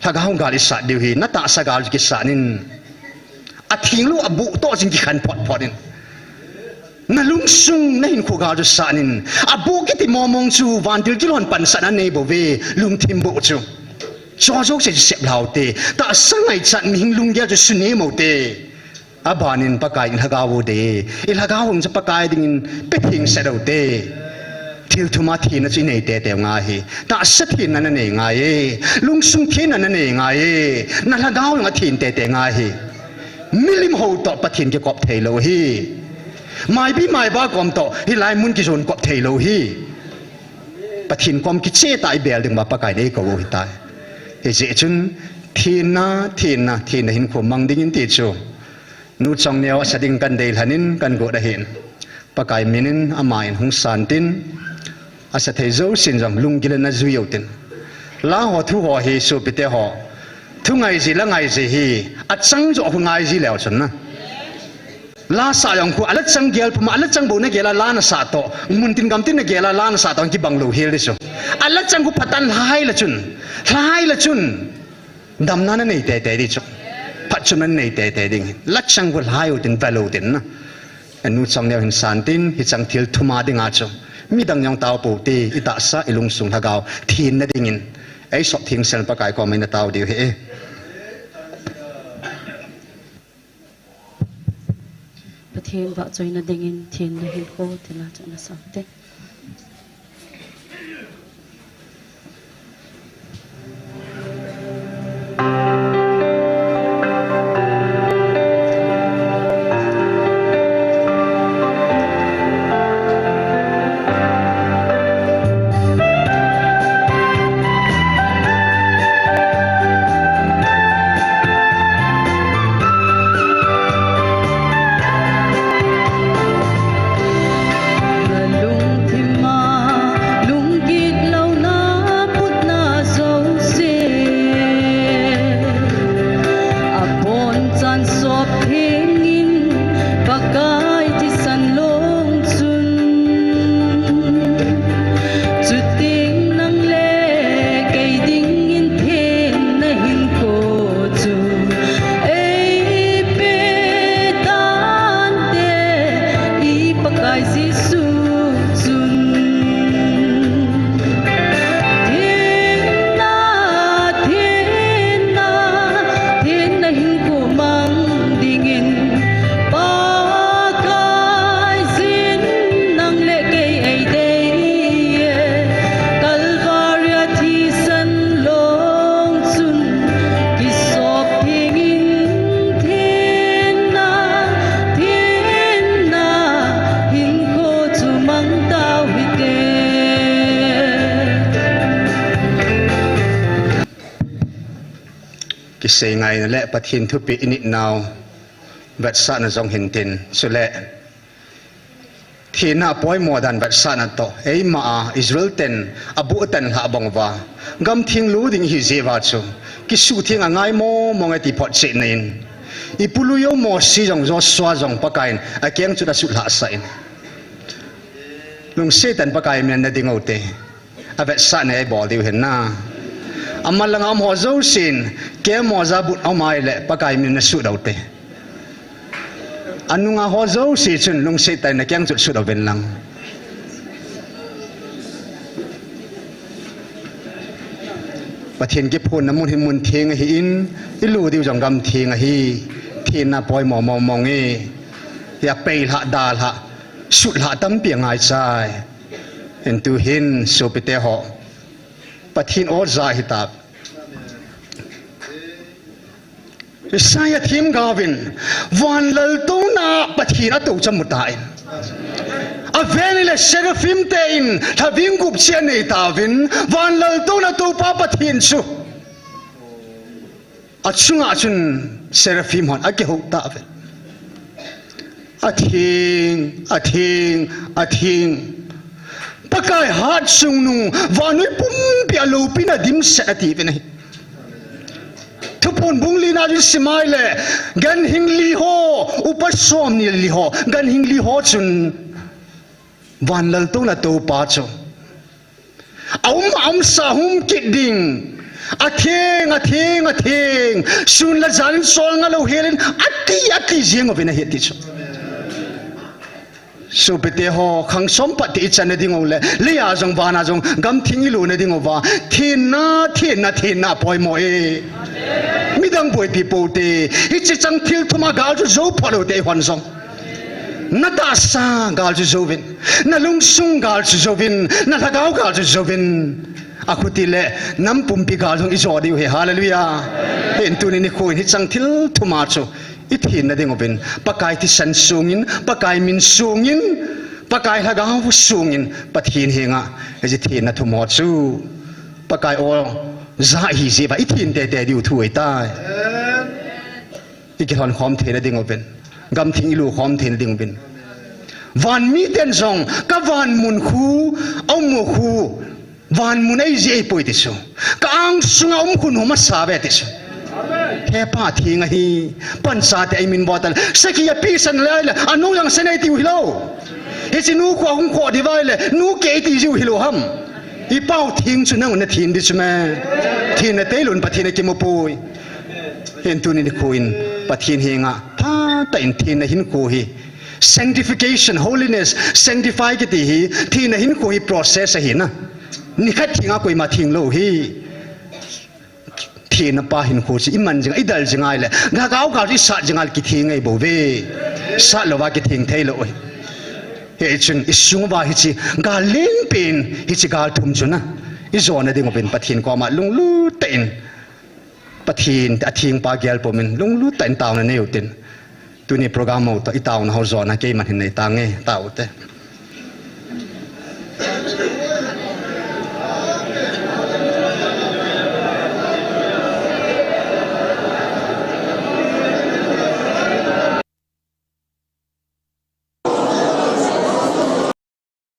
ถ้าเขากาลิสัตดิวหินนัตตาสกาลกิสานินอาทิงลูอบุโตจิงกิขันพอดพอดินนั่นลุงซุงนั่นหินคู่กาจุสานินอบุกิติมอมงจูวันดิลกิลอนปันสันเนบเวลุงทิมโบจูจอจกจะเสียบเหล่าเตแต่สังไงจัดมิงลุงเดียจะสุนีโมเตอาบานินปากายอินฮากาวเดอินฮากาวงจะปากายดิ่งเป็ดหิงเสดเตทิลทุมาทีนั่นจีเนเตเตงาฮีแต่สัตทีนั่นเองไงลุงสุงทีนั่นเองไงนั่นฮากาวงทีนเตเตงาฮีมิลิมหูต่อปะทินเกี่ยวกับเทโลฮีไม่พี่ไม่บ้ากอมต่อฮิลายมุนกิจนกับเทโลฮีปะทินความกิจเจตายเบลดึงมาปากายเด็กกว่าหิตายเฮ้ยจุนทีน่าหินขมังดิ่งติดจูนูจงเนียวสดิ่งกันเดลหันินกันกูได้เห็นปากายมินินอามาอินหงสันตินอาศัยเทโจสินจังลุงกิเลนจุยเอาตินลาหัวทุหัวเฮสูปิเตหัวทุไงจีละไงจีฮีอัดจังจ่อไงจีแล้วจนนะลาสายองกูอัดจังเกลผมอัดจังบุญเกลลานสาโตมุนตินกำตินเกลลานสาโตที่บังลูเฮลดิสูอัดจังกูพัตันหายละจุนดำนั้นนี่เตะดิจุพัดจุนนั้นนี่เตะดิ่งลัดจังกูหายอุตินไปลูตินนะอันนู้จังเนี่ยหินสันตินหิจังทิลทุมาดิ่งอาจุมีดังยังตาวปูตีอิตาสะอิลุงสุงทากาวทีนนั่นดิ่งไอ้สอบทิ้งเซลปะกายก็ไม่น่าตาวเดียวเฮ้ประเทศว่าจอยนัดดิ่งเทียนนัดหินโคตรละจังนะสักเตกิเสงไงนั่นแหละปะทินทุปีอินินาวบัดสานจงเห็นตินสุเละที่น่าป่วยมัวดันบัดสานโตเอ้ยมาอิสราเอลเต็นอบุตันหาบังวากำทิ้งรู้ดิ่งฮิเซวาจูกิสูทิ้งง่ายโมมองไอติพอดเจนินอีปุลุโยโมซีจงจอสวาจงปะกายอาเกียงจุดสุดหาใส่ลุงเซตันปะกายมันนั่นดิ่งเอาเตะอาบัดสานไอ้บอลดิวเห็นหน้าอามาลังอามหัวเจ้าสินแกมัวจะบุตรเอามาเลยปากายมินสุดเอาเตะอันนู้งหัวเจ้าสิจนลุงเสตัยนักยังจุดสุดเอาเป็นลังประเทศญี่ปุ่นน้ำมันหิมุนเทียงหินอิลูดิวจังกำเทียงหิที่น่าปล่อยมองเออยากไปละดาละสุดละตั้มเปียงไงใจเห็นตัวหินสุปิเตหอปะทินโอซาฮิตาบ saya thim gavin van lal to na pathina to chamutain avenile seraphim tein thaving gup chian nei tavin van lal to na to pa pathin chu achunga chun seraphim hon ake ho tavin athing pakai hat sungnu vanui pum pia lo pina dim sa ti ve nei thupon bungli na ri simai le gan hingli ho upasom ni li ho gan hingli ho chun van lal to na to pa chu am sa hum kiding atheng sun la zan sol nga lo helen ati jeng of na heti chu so pete ho khang som pati chane ding ole le ya jong bana jong gam thingi lo na ding over thin na poi mo e midang boy people te hi chang thil thuma gal ju zo phalo te hon song na ta sa gal ju zo vin na lung sung gal ju zo vin na lagau gal ju zo vin akuti le nam pumpi gal jong iso di he hallelujah en tu ni khoi hi chang thil thuma chu ithin na ding ovin pakai ti san sungin pakai min sungin pakai lagau sungin pathin henga eji thin na thumo chu pakai o za hi je ba ithin te diu thui tai ikithon khom the na ding open gam thing ilu khom the na ding open van mi ten song ka van mun khu au mo khu van mun ai je poi ti so ka ang sunga khun homa sa be ti so he pa thinga hi pan sa te I min bottle sakia pisan la anu yang senai ti hilo he sinu ko hung ko di vai le nu ke ti ju hilo ham I pau thing chu nang na thin di chu ma thin na teilun pathin ke mo pui hen tu ni khoin pathin henga pa ta in thin na hin ko hi sanctification holiness sanctify ke ti hi thin na hin ko hi process hi na ni khat thinga koi ma thing lo hi thin na pa hin ko chi iman jing idal jingai le ga gau ga ri sa jingal ki thingai bo ve sa lo wa ki thing thei lo he chun isung ba hi chi ga len pen hi chi gal thum chuna I zona ding open pathin ko ma lung lu ten pathin athing pa gel pomin lung lu ten taw na neutin tu ni program mo to itaw na ho zona ke man hin nei ta nge taw te